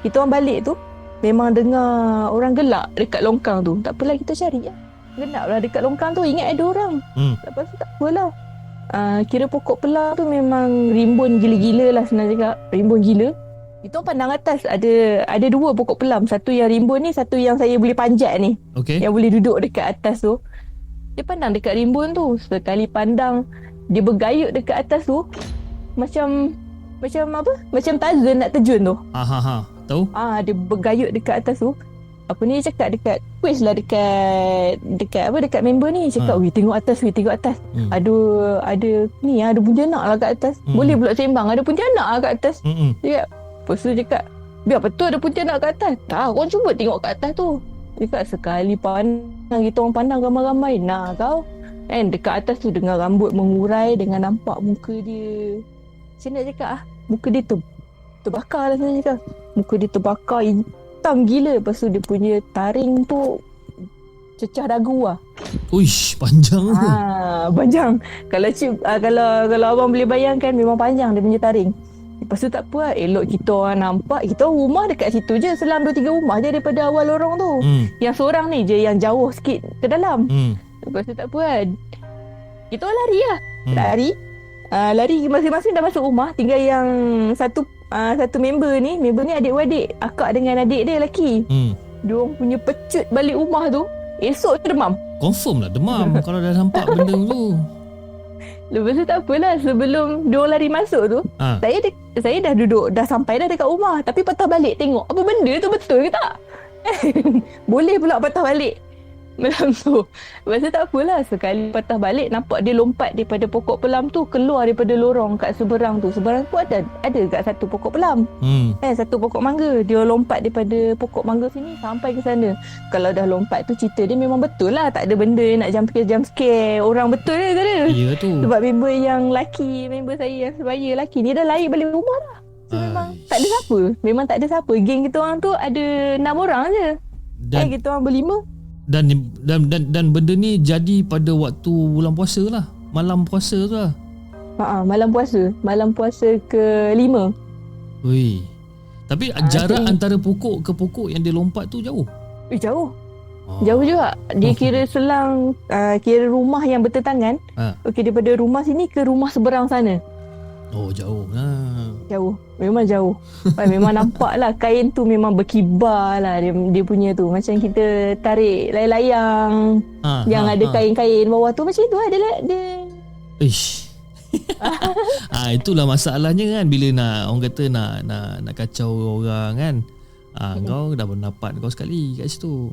Kita orang balik tu memang dengar orang gelak dekat longkang tu. Tak apalah, kita cari lah. Gelap lah dekat longkang tu, ingat ada orang. Lepas tu tak apalah. Kira pokok pelang tu memang rimbun gila-gila lah senang cakap. Rimbun gila. Kita pandang atas ada dua pokok pelang. Satu yang rimbun ni, satu yang saya boleh panjat ni. Okay. Yang boleh duduk dekat atas tu. Dia pandang dekat rimbun tu. Sekali pandang, dia bergayut dekat atas tu. Macam apa? Macam Tarzan nak terjun tu. Tahu? Dia bergayut dekat atas tu. Apa ni dia cakap dekat quiz lah dekat member ni cakap, "Weh tengok atas, tengok atas. Ada ni ada pontianak lah kat atas." Boleh pula sembang ada pontianak lah kat atas. Dia cakap, lepas tu cakap, "Biar betul ada pontianak kat atas." "Tak, korang cuba tengok kat atas tu." Dia cakap, sekali pandang kita orang pandang ramai-ramai. Nah kau kan dekat atas tu dengan rambut mengurai, dengan nampak muka dia. Saya nak cakap muka dia terbakar lah saya cakap. Muka dia terbakar hitam gila. Lepas tu dia punya taring tu cecah dagu lah. Uish, panjang tu. Panjang. Kalau abang boleh bayangkan memang panjang dia punya taring. Lepas tu tak apa lah. Elok kita orang nampak. Kita orang rumah dekat situ je. Selang 2-3 rumah je daripada awal lorong tu. Yang seorang ni je yang jauh sikit ke dalam. Lepas tu tak apa lah. Kita orang lari lah. Lari masing-masing dah masuk rumah. Tinggal yang satu member ni adik-beradik, akak dengan adik dia lelaki. Diorang punya pecut balik rumah tu. Esok demam. Confirm lah demam kalau dah nampak benda tu. Lepas tu tak apalah, sebelum diorang lari masuk tu, saya dah duduk, dah sampai dah dekat rumah. Tapi patah balik tengok apa benda tu betul ke tak. Boleh pula patah balik malam tu. Lepas tu tak apalah, sekali patah balik nampak dia lompat daripada pokok pelam tu, keluar daripada lorong kat seberang tu. Seberang tu ada kat satu pokok pelam. Satu pokok mangga. Dia lompat daripada pokok mangga sini sampai ke sana. Kalau dah lompat tu cerita dia memang betul lah. Tak ada benda nak jump scare orang betul ke tak ada. Ya tu. Sebab member yang lelaki, member saya yang sebaya lelaki ni dah lari balik rumah dah. So memang tak ada siapa. Memang tak ada siapa. Geng kita orang tu ada 6 orang je. Dan kita orang berlima. Dan benda ni jadi pada waktu bulan puasa lah. Malam puasa tu lah. Malam puasa ke-5. Ui. Tapi jarak antara pokok ke pokok yang dia lompat tu jauh? Jauh. Jauh juga. Dia kira selang kira rumah yang bertentangan. Okey, daripada rumah sini ke rumah seberang sana. Oh, jauh lah. Jauh. Memang jauh. Memang nampak lah kain tu memang berkibar lah dia punya tu. Macam kita tarik layang-layang yang ada kain-kain bawah tu. Macam tu lah dia. Ish. Itulah masalahnya kan, bila orang kata nak kacau orang kan. Kau dah bernapat kau sekali kat situ.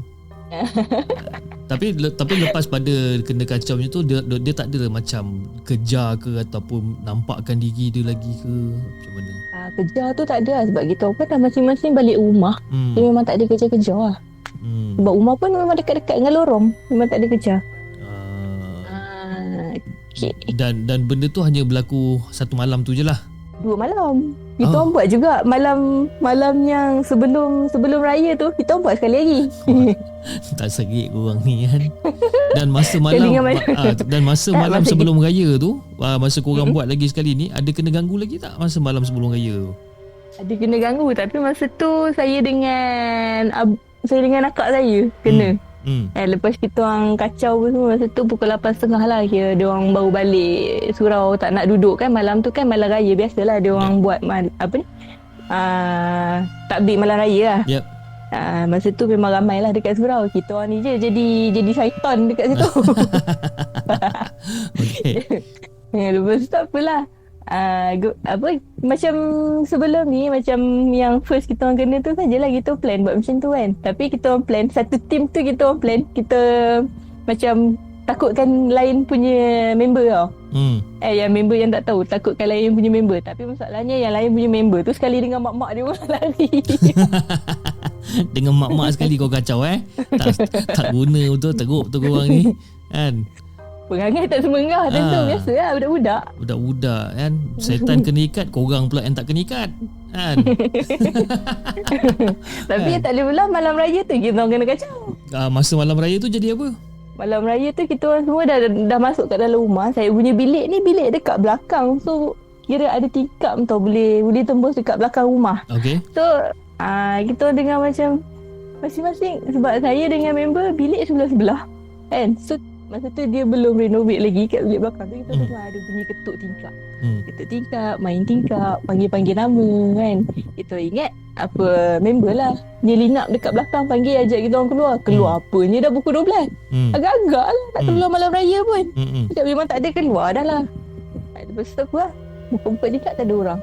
Tapi lepas pada kena kacau macam tu, dia tak ada macam kejar ke ataupun nampakkan diri dia lagi ke macam mana? Kejar tu tak ada lah, sebab kita orang dah masing-masing balik rumah. Dia memang tak ada kejar-kejar lah. Sebab rumah pun memang dekat-dekat dengan lorong. Memang tak ada kejar. Okay. Dan benda tu hanya berlaku satu malam tu je lah. 2 malam. Kita orang buat juga malam yang sebelum raya tu, kita orang buat sekali lagi. Tak serik korang ni kan. Dan masa malam sebelum raya tu, masa korang buat lagi sekali ni, ada kena ganggu lagi tak masa malam sebelum raya tu? Ada kena ganggu, tapi masa tu saya dengan akak saya kena. Lepas kita orang kacau semua, masa tu pukul 8.30 lah, kira dia orang baru balik surau, tak nak duduk kan. Malam tu kan malam raya, biasalah dia orang buat takbir malam raya lah. Masa tu memang ramai lah dekat surau. Kita orang ni je jadi syaitan dekat situ. Lepas tu tak apalah. Macam sebelum ni, macam yang first kita orang kena tu sajalah kita plan buat macam tu kan. Tapi kita orang plan, satu team tu kita orang plan, kita macam takutkan lain punya member tau. Yang member yang tak tahu, takutkan lain punya member. Tapi masalahnya yang lain punya member tu sekali dengan mak-mak dia orang lari. Dengan mak-mak sekali kau kacau tak guna betul, teruk betul korang ni kan. Perangai tak semenggah tentu, biasa lah budak-budak kan. Setan kena ikat, korang pula yang tak kena ikat kan. Tapi tak boleh pula malam raya tu kita orang kena kacau. Masa malam raya tu jadi apa? Malam raya tu kita orang semua dah masuk kat dalam rumah. Saya punya bilik ni bilik dekat belakang, so kira ada tingkap tau, boleh tembus dekat belakang rumah. Okay. So kita dengar macam masing-masing, sebab saya dengan member bilik sebelah-sebelah kan. So masa tu dia belum renovate lagi kat bilik belakang tu, kita dengar ada bunyi ketuk tingkap. Ketuk tingkap, main tingkap, panggil-panggil nama kan. Kita ingat apa member lah, dia linap dekat belakang panggil ajak kita orang keluar. Keluar apanya dah pukul 12. Agak-agak lah tak keluar malam raya pun. Cakap memang tak ada, keluar dah lah. Lepas tu aku lah buka-buka tingkap, tak ada orang.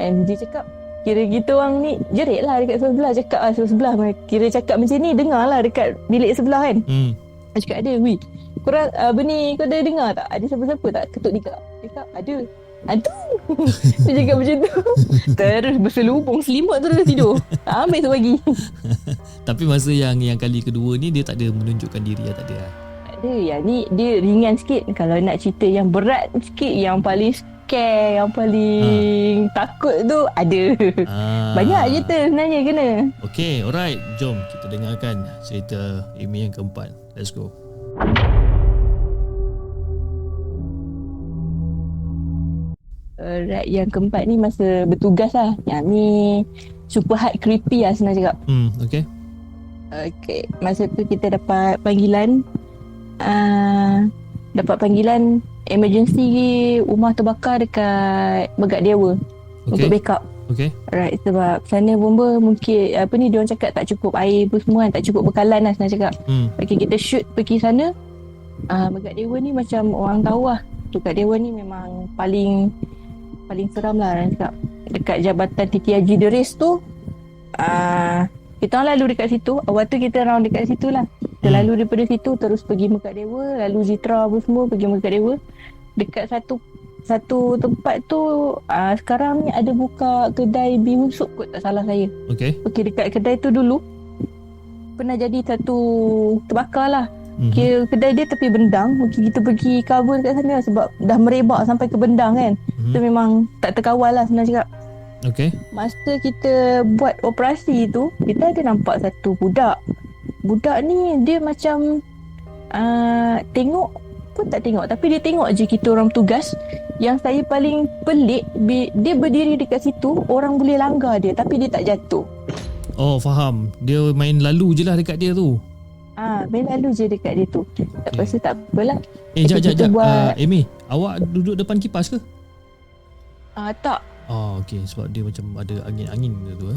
And dia cakap kira kita orang ni jerit lah dekat sebelah. Cakap sebelah, kira cakap macam ni, dengar lah dekat bilik sebelah kan. Aku cakap ada, korang kau dah dengar tak? Ada siapa-siapa tak ketuk tingkap? Cakap ada. Hantu. Dia cakap macam tu. Terus berselubung selimut terus tidur. Ambil tu pagi. Tapi masa yang kali kedua ni dia tak ada menunjukkan diri lah, tak ada lah. Tak ada. Yang ni dia ringan sikit. Kalau nak cerita yang berat sikit, yang paling scare, yang paling takut tu ada. Banyak cerita sebenarnya kena. Okay, alright. Jom kita dengarkan cerita Amy yang keempat. Let's go. Alright, yang keempat ni masa bertugas lah. Yang ni super hard creepy lah senang cakap. Okay. Okay, masa tu kita dapat panggilan emergency rumah terbakar dekat Megat Dewa untuk backup. Okay. Alright, sebab sana bomba mungkin diorang cakap tak cukup air pun semua kan, tak cukup bekalan lah senang cakap. Okay, kita shoot pergi sana. Megat Dewa ni macam orang tahu lah, Megat Dewa ni memang paling seram lah orang cakap. Dekat Jabatan Titi Haji Deris tu, kita orang lalu dekat situ. Awal tu kita round dekat situ lah. Kita lalu daripada situ terus pergi Megat Dewa, lalu Zitra apa semua, pergi Megat Dewa. Dekat satu tempat tu sekarang ni ada buka kedai bihun sup kot, tak salah saya. Okay, dekat kedai tu dulu pernah jadi satu terbakar lah. Kedai dia tepi bendang. Kita pergi cover kat sana sebab dah merebak sampai ke bendang kan. Itu memang tak terkawal lah senang cakap. Okay. Masa kita buat operasi tu, kita ada nampak satu budak. Budak ni dia macam tengok pun tak tengok, tapi dia tengok je kita orang tugas. Yang saya paling pelik, dia berdiri dekat situ, orang boleh langgar dia tapi dia tak jatuh. Oh, faham. Dia main lalu je lah dekat dia tu. Main lalu je dekat dia tu. Lepas tu tak apalah. Jap. Amy, awak duduk depan kipas ke? Tak. Okay, sebab dia macam ada angin-angin tu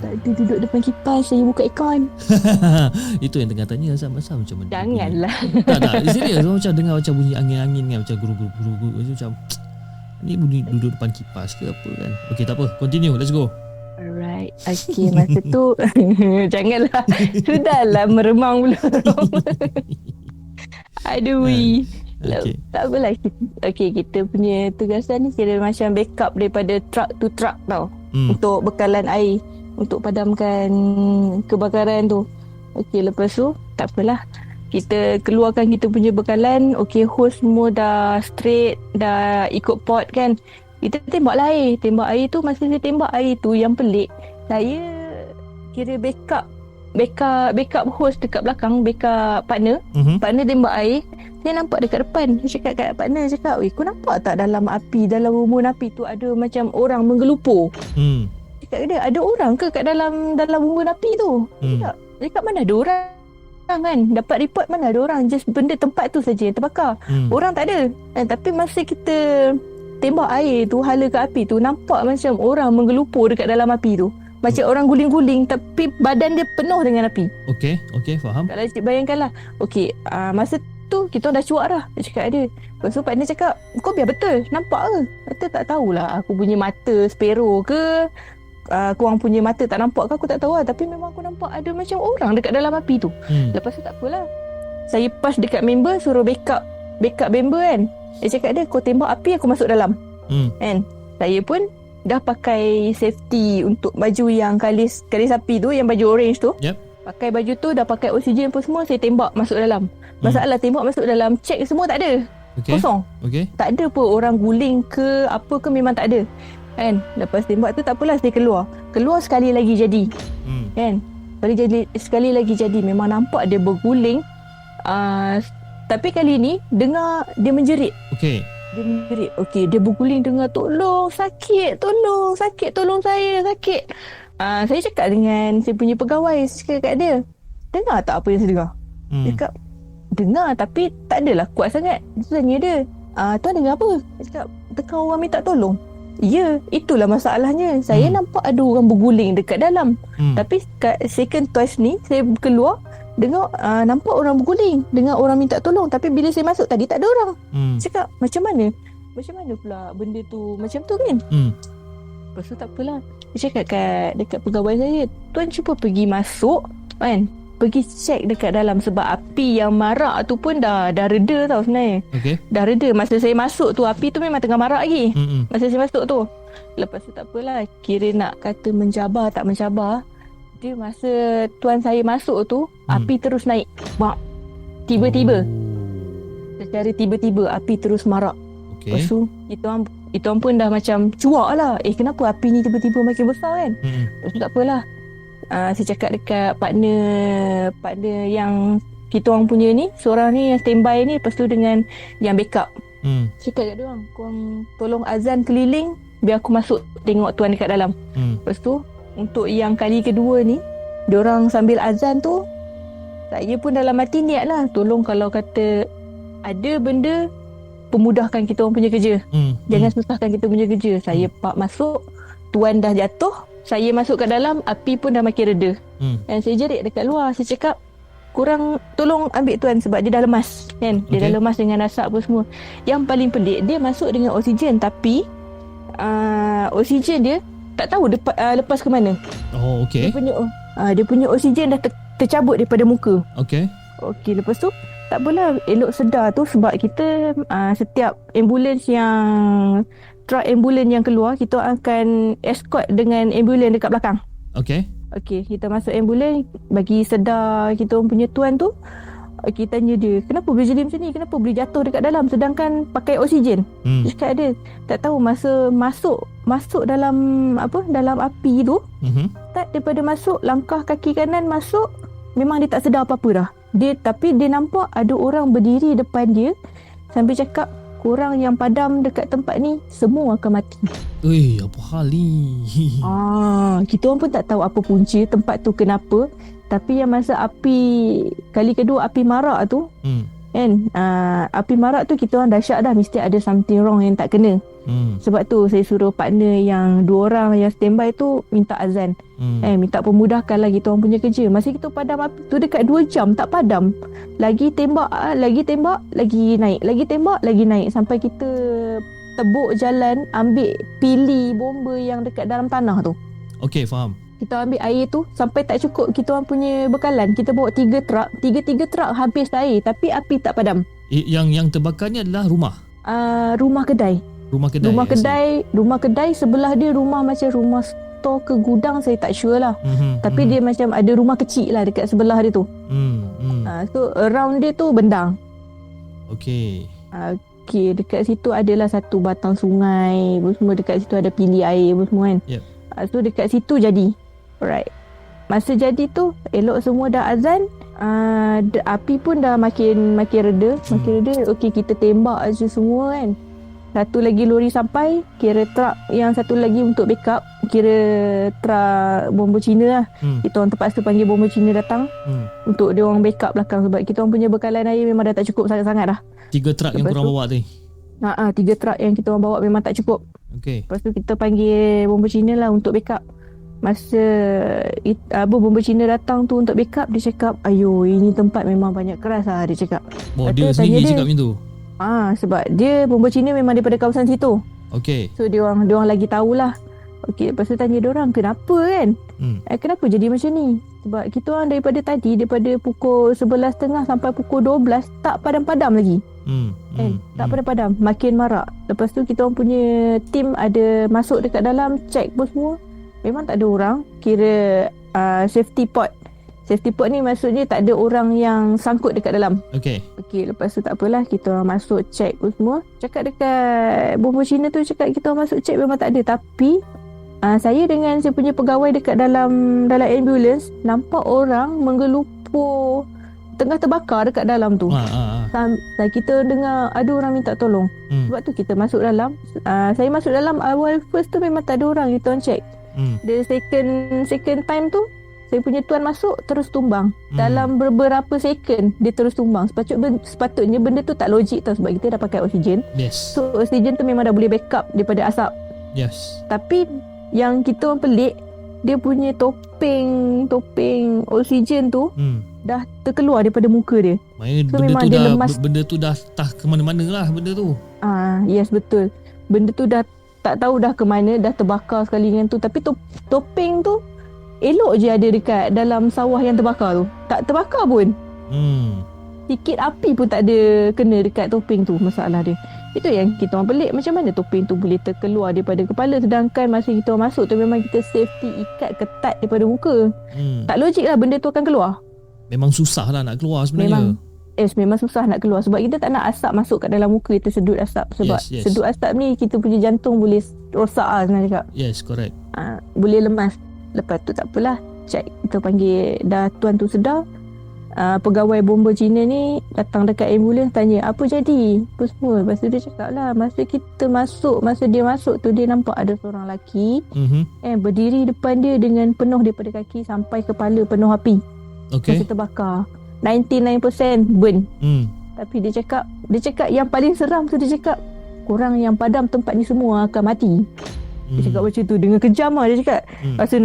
Tak ada, duduk depan kipas saya buka aircon. Itu yang tengah tanya asal-asal macam mana. Janganlah. Tak, serius. Macam dengar macam bunyi angin-angin kan, macam guru-guru macam ni bunyi duduk depan kipas ke apa kan. Okay, tak apa. Continue. Let's go. Alright. Okay, masa tu janganlah. Sudahlah meremang pula. Aduh. Okay. Tak apalah. Okay, kita punya tugasan ni kira macam backup daripada truck to truck tau. Untuk bekalan air, untuk padamkan kebakaran tu. Okay, lepas tu tak apalah. Kita keluarkan kita punya bekalan. Okay, hose semua dah straight, dah ikut port kan. Kita tembaklah air. Tembak air tu, masa saya tembak air tu yang pelik, saya kira backup hose dekat belakang, backup partner. Partner tembak air, saya nampak dekat depan. Saya cakap kat partner, cakap, kau nampak tak dalam api, dalam rumbun api tu ada macam orang menggelupur? Cakap dia, ada orang ke kat dalam rumbun api tu? Cakap mana ada orang kan? Dapat report mana ada orang, just benda tempat tu saja yang terbakar. Orang tak ada. Tapi masa kita tembak air tu, hala ke api tu, nampak macam orang menggelupur dekat dalam api tu. Macam orang guling-guling tapi badan dia penuh dengan api. Okay, faham. Kalau cik bayangkanlah. Okay, masa tu kita dah cuak dah. Dia cakap dia. Lepas tu partner cakap, kau biar betul, nampak ke? Kata tak tahulah, aku punya mata sparrow ke, korang punya mata tak nampak ke, aku tak tahu lah. Tapi memang aku nampak ada macam orang dekat dalam api tu. Lepas tu tak apalah, saya pass dekat member, suruh backup member kan. Dia cakap dia, kau tembak api, aku masuk dalam. Kan? Saya pun dah pakai safety untuk baju yang kalis api tu, yang baju orange tu. Pakai baju tu, dah pakai oksigen pun semua, saya tembak masuk dalam. Masalah tembak masuk dalam, check semua tak ada. Kosong. Tak ada pun orang guling ke apa ke, memang tak ada. Kan? Lepas tembak tu tak apalah, saya keluar sekali lagi jadi. Kan? Sekali lagi jadi, memang nampak dia berguling. Tapi kali ni dengar dia menjerit. Dia menjerit. Okey, dia berguling dengar, tolong, sakit, tolong saya, sakit. Saya cakap dengan saya punya pegawai, saya cakap kat dia, dengar tak apa yang saya dengar? Dia cakap, dengar tapi tak adalah kuat sangat. Dia tanya dia, tuan dengar apa? Dia cakap, dengar orang minta tolong. Ya, itulah masalahnya. Saya nampak ada orang berguling dekat dalam. Tapi second twice ni, saya keluar, dengar nampak orang berguling, dengar orang minta tolong. Tapi bila saya masuk tadi, tak ada orang. Cakap, macam mana pula benda tu macam tu kan? Lepas tu tak apalah, dia cakap dekat pegawai saya, tuan cuba pergi masuk kan, pergi check dekat dalam. Sebab api yang marak tu pun dah reda tau sebenarnya. Dah reda. Masa saya masuk tu, api tu memang tengah marak lagi. Masa saya masuk tu. Lepas tu tak apalah, kira nak kata mencabar tak mencabar, dia masa tuan saya masuk tu, api terus naik. Bak. Tiba-tiba. Secara tiba-tiba api terus marak. Lepas tu itu orang pun dah macam cuak lah. Kenapa api ni tiba-tiba makin besar kan? Lepas tu tak apalah, saya cakap dekat partner yang kita orang punya ni, seorang ni yang standby ni, lepas tu dengan yang backup. Cakap kat dia orang, korang tolong azan keliling biar aku masuk tengok tuan dekat dalam. Lepas tu untuk yang kali kedua ni, diorang sambil azan tu, saya pun dalam hati niat lah, tolong kalau kata ada benda, pemudahkan kita orang punya kerja. Jangan susahkan kita punya kerja. Saya pak masuk, tuan dah jatuh, saya masuk kat dalam, api pun dah makin reda. Dan saya jerit dekat luar, saya cakap, korang tolong ambil tuan sebab dia dah lemas kan. Dia dah lemas dengan asap apa semua. Yang paling pelik, dia masuk dengan oksigen, tapi oksigen dia tak tahu lepas ke mana. Dia punya oksigen dah tercabut daripada muka. Okey, lepas tu tak apalah, elok sedar tu sebab kita setiap ambulans truck ambulans yang keluar, kita akan escort dengan ambulans dekat belakang. Okey, kita masuk ambulans, bagi sedar kita orang punya tuan tu. Kita tanya dia, kenapa boleh jadi macam ni? Kenapa boleh jatuh dekat dalam sedangkan pakai oksigen? Dia cakap dia, tak tahu masa masuk dalam api tu, tak, daripada masuk, langkah kaki kanan masuk, memang dia tak sedar apa-apa dah. Tapi dia nampak ada orang berdiri depan dia sambil cakap, korang yang padam dekat tempat ni semua akan mati. Apa hal ni? Kita orang pun tak tahu apa punca tempat tu kenapa. Tapi yang masa api kali kedua, api marak tu, Kan api marak tu kita orang dah syak dah, mesti ada something wrong yang tak kena. Sebab tu saya suruh partner yang 2 orang yang standby tu minta azan. Minta pemudahkan lah kita orang punya kerja. Masa kita padam api tu dekat 2 jam tak padam. Lagi tembak, lagi naik. Lagi tembak, lagi naik. Sampai kita tebuk jalan, ambil pili bomba yang dekat dalam tanah tu. Okay, faham. Kita ambil air tu sampai tak cukup kita orang punya bekalan. Kita bawa 3 truk. 3 truk habis air tapi api tak padam. Yang terbakar ni adalah rumah? Rumah kedai. Rumah kedai sebelah dia rumah macam rumah store ke gudang, saya tak sure lah. Tapi dia macam ada rumah kecil lah dekat sebelah dia tu. So around dia tu bendang. Okay. Okay, dekat situ adalah satu batang sungai, semua dekat situ ada pili air semua kan. Yep. So dekat situ jadi. Alright. Masa jadi tu elok semua dah azan. Api pun dah makin reda. Okay, kita tembak aja semua kan. Satu lagi lori sampai, kira truk yang satu lagi untuk backup, kira truk bomba Cina lah. Kita orang terpaksa panggil bomba Cina datang untuk dia orang backup belakang sebab kita orang punya bekalan air memang dah tak cukup sangat-sangat dah. 3 truk yang korang bawa tadi? 3 truk yang kita orang bawa memang tak cukup. Okay. Lepas tu kita panggil bomba Cina lah untuk backup. Masa bomba Cina datang tu untuk backup, dia cakap, "Ayo, ini tempat memang banyak keras lah," dia cakap. Dia sendiri cakap macam tu? Sebab dia bomba Cina memang daripada kawasan situ. Okay. So dia orang lagi tahulah. Okay, lepas tu tanya dia orang, kenapa kan? Kenapa jadi macam ni? Sebab kita orang daripada pukul 11.30 sampai pukul 12 tak padam-padam lagi. Tak padam-padam, makin marak. Lepas tu kita orang punya team ada masuk dekat dalam, check pun semua. Memang tak ada orang. Kira safety pod ni maksudnya tak ada orang yang sangkut dekat dalam. Okay, lepas tu tak apalah, kita orang masuk check pun semua. Cakap dekat bomba Cina tu, cakap kita orang masuk check memang tak ada. Tapi saya dengan saya punya pegawai dekat dalam ambulans nampak orang menggelupur tengah terbakar dekat dalam tu. Dan kita dengar ada orang minta tolong. Sebab tu kita masuk dalam. Saya masuk dalam awal first tu memang tak ada orang, kita orang check. The second time tu saya punya tuan masuk terus tumbang. Dalam beberapa second dia terus tumbang. Sepatutnya benda tu tak logik tau, sebab kita dah pakai oksigen. Yes. So oksigen tu memang dah boleh backup daripada asap. Yes. Tapi yang kita orang pelik, dia punya topeng oksigen tu dah terkeluar daripada muka dia. Maknanya benda tu dah ke mana-mana lah benda tu. Yes, betul. Benda tu dah tak tahu dah ke mana, dah terbakar sekali dengan tu. Tapi topeng tu elok je ada dekat dalam sawah yang terbakar tu. Tak terbakar pun. Sikit api pun tak ada kena dekat topeng tu, masalah dia. Itu yang kita orang pelik, macam mana topeng tu boleh terkeluar daripada kepala, sedangkan masa kita orang masuk tu memang kita safety ikat ketat daripada muka. Tak logik lah benda tu akan keluar. Memang susah lah nak keluar sebenarnya. Memang susah nak keluar sebab kita tak nak asap masuk kat dalam muka, kita sedut asap. Sebab sedut asap ni kita punya jantung boleh rosak lah senang cakap. Yes, correct. Boleh lemas. Lepas tu tak apalah, check, kita panggil dah tuan tu sedar. Pegawai bomba Cina ni datang dekat ambulans tanya apa jadi apa semua. Lepas tu dia cakap lah, masa dia masuk tu dia nampak ada seorang lelaki berdiri depan dia dengan penuh daripada kaki sampai kepala penuh api. Masih terbakar, 99% burn. Tapi dia cakap yang paling seram tu, dia cakap korang yang padam tempat ni semua akan mati. Dia cakap macam tu dengan kejam lah dia cakap. Lepas tu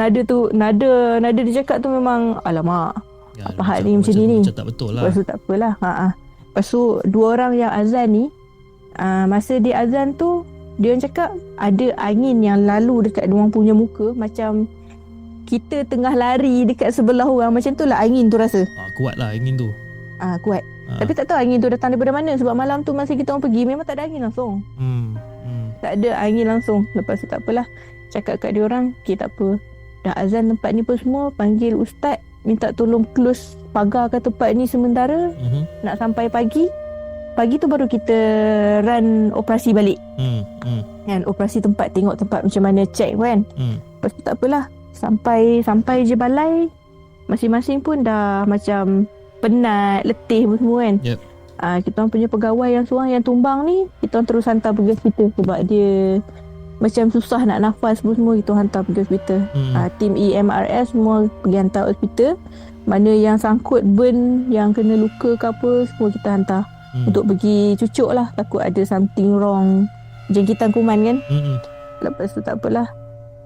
nada dia cakap tu memang alamak, apa hal ni macam ni. Macam tak betul lah. Lepas tu tak apalah. Lepas tu 2 orang yang azan ni, masa dia azan tu, dia orang cakap ada angin yang lalu dekat diorang punya muka, macam kita tengah lari dekat sebelah orang, macam tu lah angin tu rasa. Kuat lah angin tu. Kuat. Tapi tak tahu angin tu datang daripada mana, sebab malam tu masa kita orang pergi memang tak ada angin langsung. Tak ada angin langsung. Lepas tu tak apalah, cakap kat dia orang, okay tak apa, dah azan tempat ni pun semua, panggil ustaz, minta tolong close pagar kat tempat ni sementara. Nak sampai pagi tu baru kita run operasi balik. Kan, operasi tempat, tengok tempat macam mana, check kan. Lepas tu tak apalah, sampai je balai, masing-masing pun dah macam penat, letih pun semua kan. Kita orang punya pegawai yang seorang yang tumbang ni, kita orang terus hantar pergi hospital sebab dia macam susah nak nafas pun semua, kita hantar pergi hospital. Tim EMRS semua pergi hantar hospital. Mana yang sangkut burn, yang kena luka ke apa, semua kita hantar. untuk pergi cucuk lah. Takut ada something wrong, jangkitan kuman kan. Lepas tu tak apalah,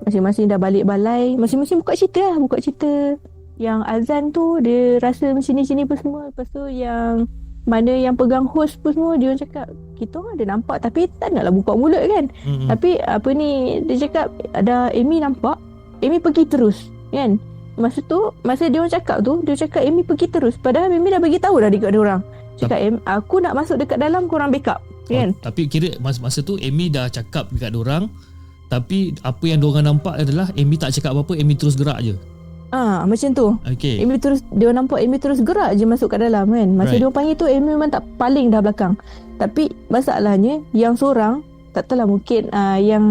masing-masing dah balik balai, masing-masing buka cerita lah. Buka cerita yang azan tu dia rasa macam ni pun semua. Lepas tu yang mana yang pegang host pun semua, dia orang cakap kita orang ada nampak tapi tak naklah buka mulut kan. Tapi apa ni, dia cakap ada Amy nampak, Amy pergi terus kan. Masa dia orang cakap tu, dia cakap Amy pergi terus, padahal Amy dah bagi tahu dah dekat dia orang. Cakap aku nak masuk dekat dalam, korang backup kan. Tapi kira masa tu Amy dah cakap dekat dia orang, tapi apa yang dia orang nampak adalah Amy tak cakap apa-apa, Amy terus gerak je. Macam tu. Okay. Dia nampak Amy terus gerak je masuk kat dalam kan. Masa dia orang panggil tu, Amy memang tak paling dah belakang. Tapi masalahnya yang seorang, tak tahulah mungkin yang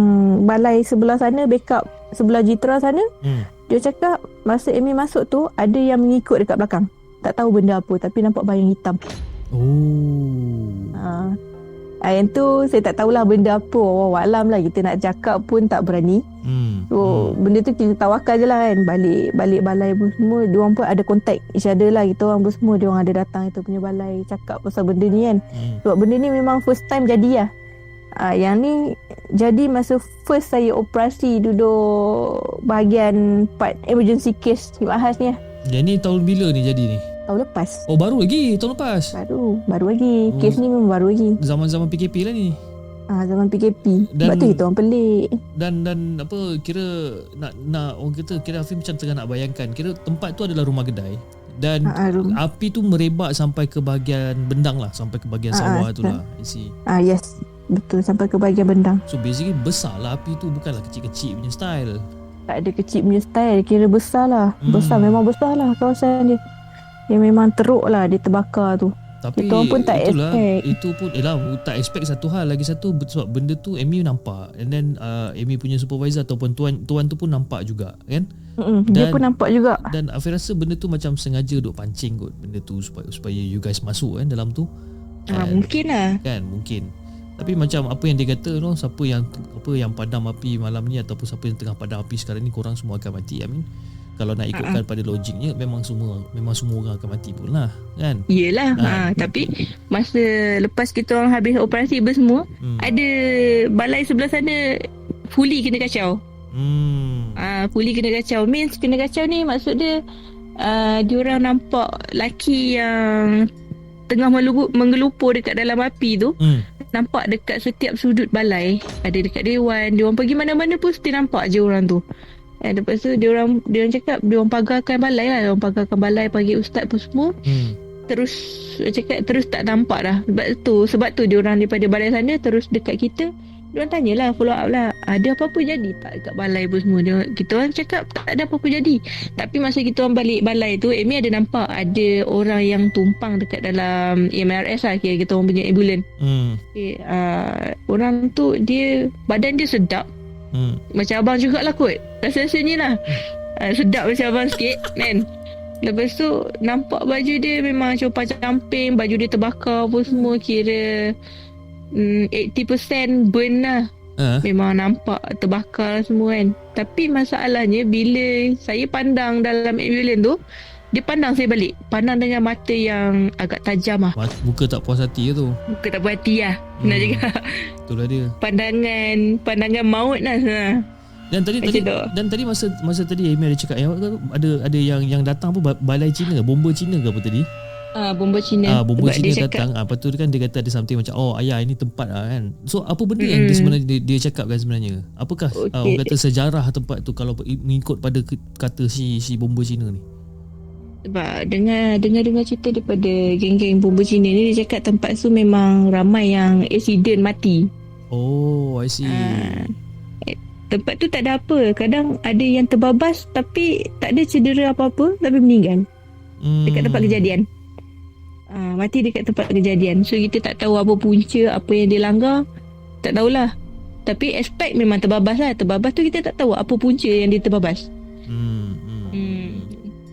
balai sebelah sana, backup sebelah Jitra sana, dia cakap masa Amy masuk tu ada yang mengikut dekat belakang. Tak tahu benda apa, tapi nampak bayang hitam. Yang tu saya tak tahulah benda apa. Wallahualam lah, kita nak cakap pun tak berani. So benda tu kita tawakal je lah kan. Balik balai pun semua, diorang pun ada contact each other lah. Kita orang pun semua, diorang ada datang itu punya balai, cakap pasal benda ni kan. Sebab benda ni memang first time jadi lah. Yang ni jadi masa first saya operasi duduk bahagian part emergency case Bahas ni lah. Yang ni tahun bila ni jadi ni? Tahun lepas. Oh, baru lagi tahun lepas. Baru lagi. Kes ni memang baru lagi. Zaman-zaman PKP lah ni. Zaman PKP. Sebab tu kita orang pelik. Dan apa, kira nak orang kata, kira Afif macam tengah nak bayangkan, kira tempat tu adalah rumah kedai dan api tu merebak sampai ke bahagian bendang lah, sampai ke bahagian sawah tu lah. I see. Yes. Betul, sampai ke bahagian bendang. So basically besar lah api tu, bukanlah kecil-kecil punya style. Tak ada kecil punya style, kira besar lah. Memang besar lah kawasan dia. Dia memang teruk lah, dia terbakar tu. Tapi kita pun tak itulah, expect. itu pun tak expect satu hal. Lagi satu, sebab benda tu Amy nampak, and then Amy punya supervisor ataupun tuan tu pun nampak juga kan. Dia pun nampak juga. Dan Afif rasa benda tu macam sengaja duk pancing kot benda tu supaya you guys masuk kan dalam tu. Mungkin lah kan, mungkin. Tapi macam apa yang dia kata, siapa yang padam api malam ni ataupun siapa yang tengah padam api sekarang ni, korang semua akan mati. I mean, kalau nak ikutkan pada logiknya, memang semua orang akan mati pun lah kan. Yelah. Tapi masa lepas kita orang habis operasi semua, ada balai sebelah sana fully kena kacau. Fully kena kacau. Means kena kacau ni maksud dia, diorang nampak laki yang tengah menggelupur dekat dalam api tu. Nampak dekat setiap sudut balai. Ada dekat dewan, diorang pergi mana-mana pun still nampak je orang tu. Lepas tu diorang cakap diorang pagarkan balai lah. Diorang pagarkan balai, panggil ustaz pun semua. Terus cakap terus tak nampak dah. Sebab tu diorang daripada balai sana terus dekat kita. Diorang tanyalah, follow up lah, ada apa-apa jadi tak dekat balai pun semua. Kita orang cakap tak ada apa-apa jadi. Tapi masa kita orang balik balai tu, Amy ada nampak ada orang yang tumpang dekat dalam MRS lah, kira kita orang punya ambulans. Orang tu badan dia sedap. Macam abang jugalah kot, rasa-rasanya lah. Sedap macam abang sikit kan. Lepas tu nampak baju dia memang compang-camping, baju dia terbakar pun semua, kira 80% burn lah. Memang nampak terbakar semua kan. Tapi masalahnya bila saya pandang dalam ambulans tu, dia pandang saya balik, pandang dengan mata yang agak tajam lah. Muka tak puas hati ke tu? Muka tak puas hati lah. Benar juga. Itulah dia. Pandangan maut lah. Dan tadi masa tadi Amy ada cakap ada yang datang apa, balai Cina, bomba Cina ke apa tadi? Bomba Cina. Bomba Cina datang. Lepas tu kan dia kata ada something macam, ayah ini tempat lah kan. So apa benda yang dia sebenarnya dia cakap kan sebenarnya? Apakah orang kata sejarah tempat tu kalau mengikut pada kata si bomba Cina ni? Sebab dengar cerita daripada geng-geng bomba Cina ni, dia cakap tempat tu memang ramai yang accident mati. Oh, I see. Tempat tu tak ada apa. Kadang ada yang terbabas tapi tak ada cedera apa-apa, tapi meninggal dekat tempat kejadian. Mati dekat tempat kejadian. So kita tak tahu apa punca, apa yang dia langgar, tak tahulah. Tapi aspek memang terbabas lah. Terbabas tu kita tak tahu apa punca yang dia terbabas.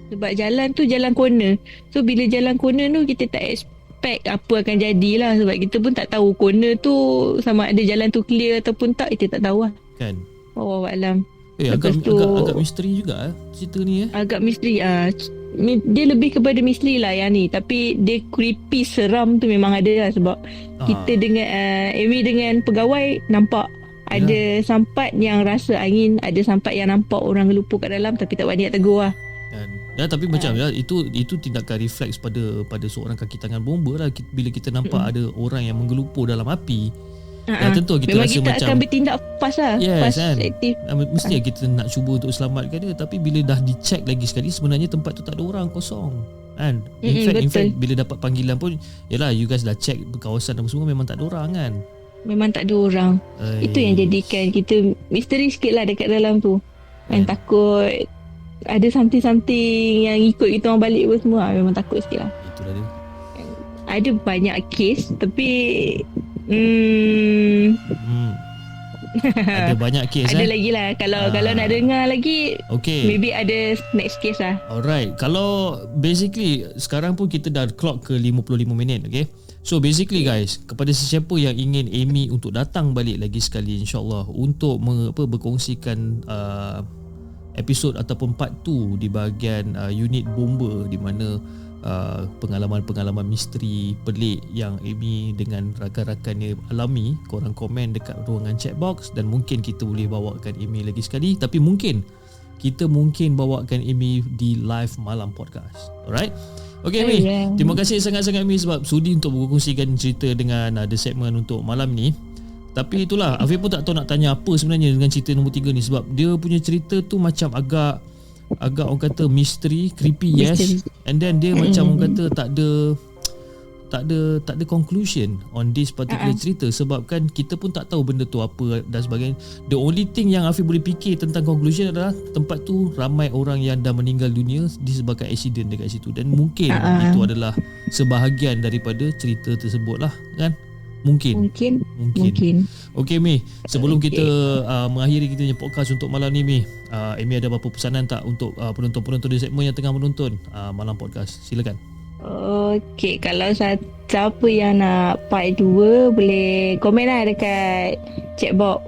Sebab jalan tu jalan corner. So bila jalan corner tu kita tak expect apa akan jadilah. Sebab kita pun tak tahu corner tu sama ada jalan tu clear ataupun tak, kita tak tahu lah kan. Wallahualam. Agak misteri juga cerita ni. Agak misteri. dia lebih kepada misteri lah yang ni. Tapi dia creepy, seram tu memang ada lah. Sebab kita dengan Amy dengan pegawai nampak ada sampat yang rasa angin, ada sampat yang nampak orang gelupur kat dalam tapi tak berani nak tegur lah. Ya, tapi macam itu tindakan refleks pada seorang kaki tangan bomba lah. Bila kita nampak ada orang yang menggelupur dalam api, tentu kita memang rasa kita macam akan bertindak fast lah. Fast kan? aktif. Mesti kita nak cuba untuk selamatkan dia. Tapi bila dah dicek lagi sekali, sebenarnya tempat tu tak ada orang, kosong kan. In fact bila dapat panggilan pun, yalah, you guys dah check kawasan dan semua, memang tak ada orang kan. Memang tak ada orang. Itu yang jadikan kita misteri sikit lah dekat dalam tu. Dan takut ada something yang ikut kita orang balik pun semua. Memang takut sikit lah. Itulah dia. Ada banyak kes tapi ada banyak kes. Ada lagi lah. Kalau nak dengar lagi, maybe ada next case lah. Alright. Kalau basically sekarang pun kita dah clock ke 55 minit. Okay, so basically guys, kepada sesiapa yang ingin Amy untuk datang balik lagi sekali, insyaAllah, untuk berkongsikan episod ataupun part 2 di bahagian unit bomba, di mana pengalaman-pengalaman misteri pelik yang Amy dengan rakan-rakannya alami, korang komen dekat ruangan chat box, dan mungkin kita boleh bawakan Amy lagi sekali. Tapi mungkin kita bawakan Amy di live malam podcast. Alright. Okay, Amy, terima kasih sangat-sangat Amy sebab sudi untuk berkongsikan cerita dengan The Segment untuk malam ni. Tapi itulah, Afiq pun tak tahu nak tanya apa sebenarnya dengan cerita nombor 3 ni, sebab dia punya cerita tu macam agak orang kata misteri, creepy, yes, and then dia macam orang kata tak ada conclusion on this particular cerita, sebab kan kita pun tak tahu benda tu apa dan sebagainya. The only thing yang Afiq boleh fikir tentang conclusion adalah tempat tu ramai orang yang dah meninggal dunia disebabkan accident dekat situ, dan mungkin itu adalah sebahagian daripada cerita tersebut lah kan. Mungkin. Okey Mi, sebelum kita mengakhiri kita punya podcast untuk malam ni Mi, Amy ada apa-apa pesanan tak untuk penonton-penonton di segmen yang tengah menonton malam podcast? Silakan. Okey, kalau siapa yang nak part 2 boleh komen lah dekat chat box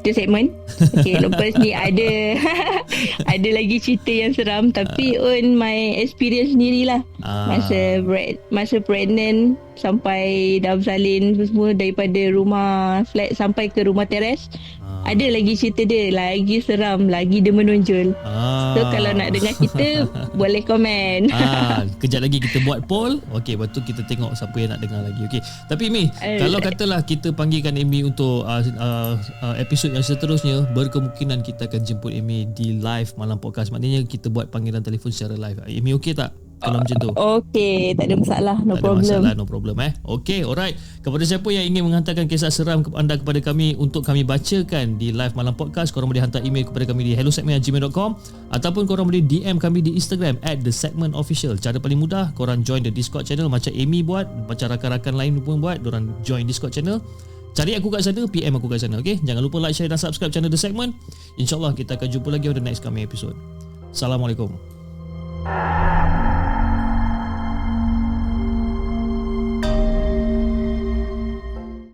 The Segment. Okay, lepas ni ada lagi cerita yang seram, tapi on my experience sendirilah. Masa pregnant sampai dah bersalin semua, daripada rumah flat sampai ke rumah teres. Ada lagi cerita dia, lagi seram, lagi dia menonjol. So kalau nak dengar kita boleh komen. Kejap lagi kita buat poll. Okey, lepas tu kita tengok siapa yang nak dengar lagi. Okey. Tapi Mi, kalau katalah kita panggilkan Amy untuk episod yang seterusnya, berkemungkinan kita akan jemput Amy di live malam podcast. Maknanya kita buat panggilan telefon secara live. Amy okey tak kalau macam tu? Okey, tak ada masalah. No problem. Okey, alright. Kepada siapa yang ingin menghantarkan kisah seram anda kepada kami untuk kami bacakan di live malam podcast, korang boleh hantar email kepada kami di hellosegment@gmail.com ataupun korang boleh DM kami di Instagram @thesegmentofficial. Cara paling mudah, korang join the Discord channel macam Amy buat, macam rakan-rakan lain pun buat, dorang join Discord channel. Cari aku kat sana, PM aku kat sana. Okay, jangan lupa like, share dan subscribe channel The Segment. InsyaAllah kita akan jumpa lagi on the next coming episode. Assalamualaikum.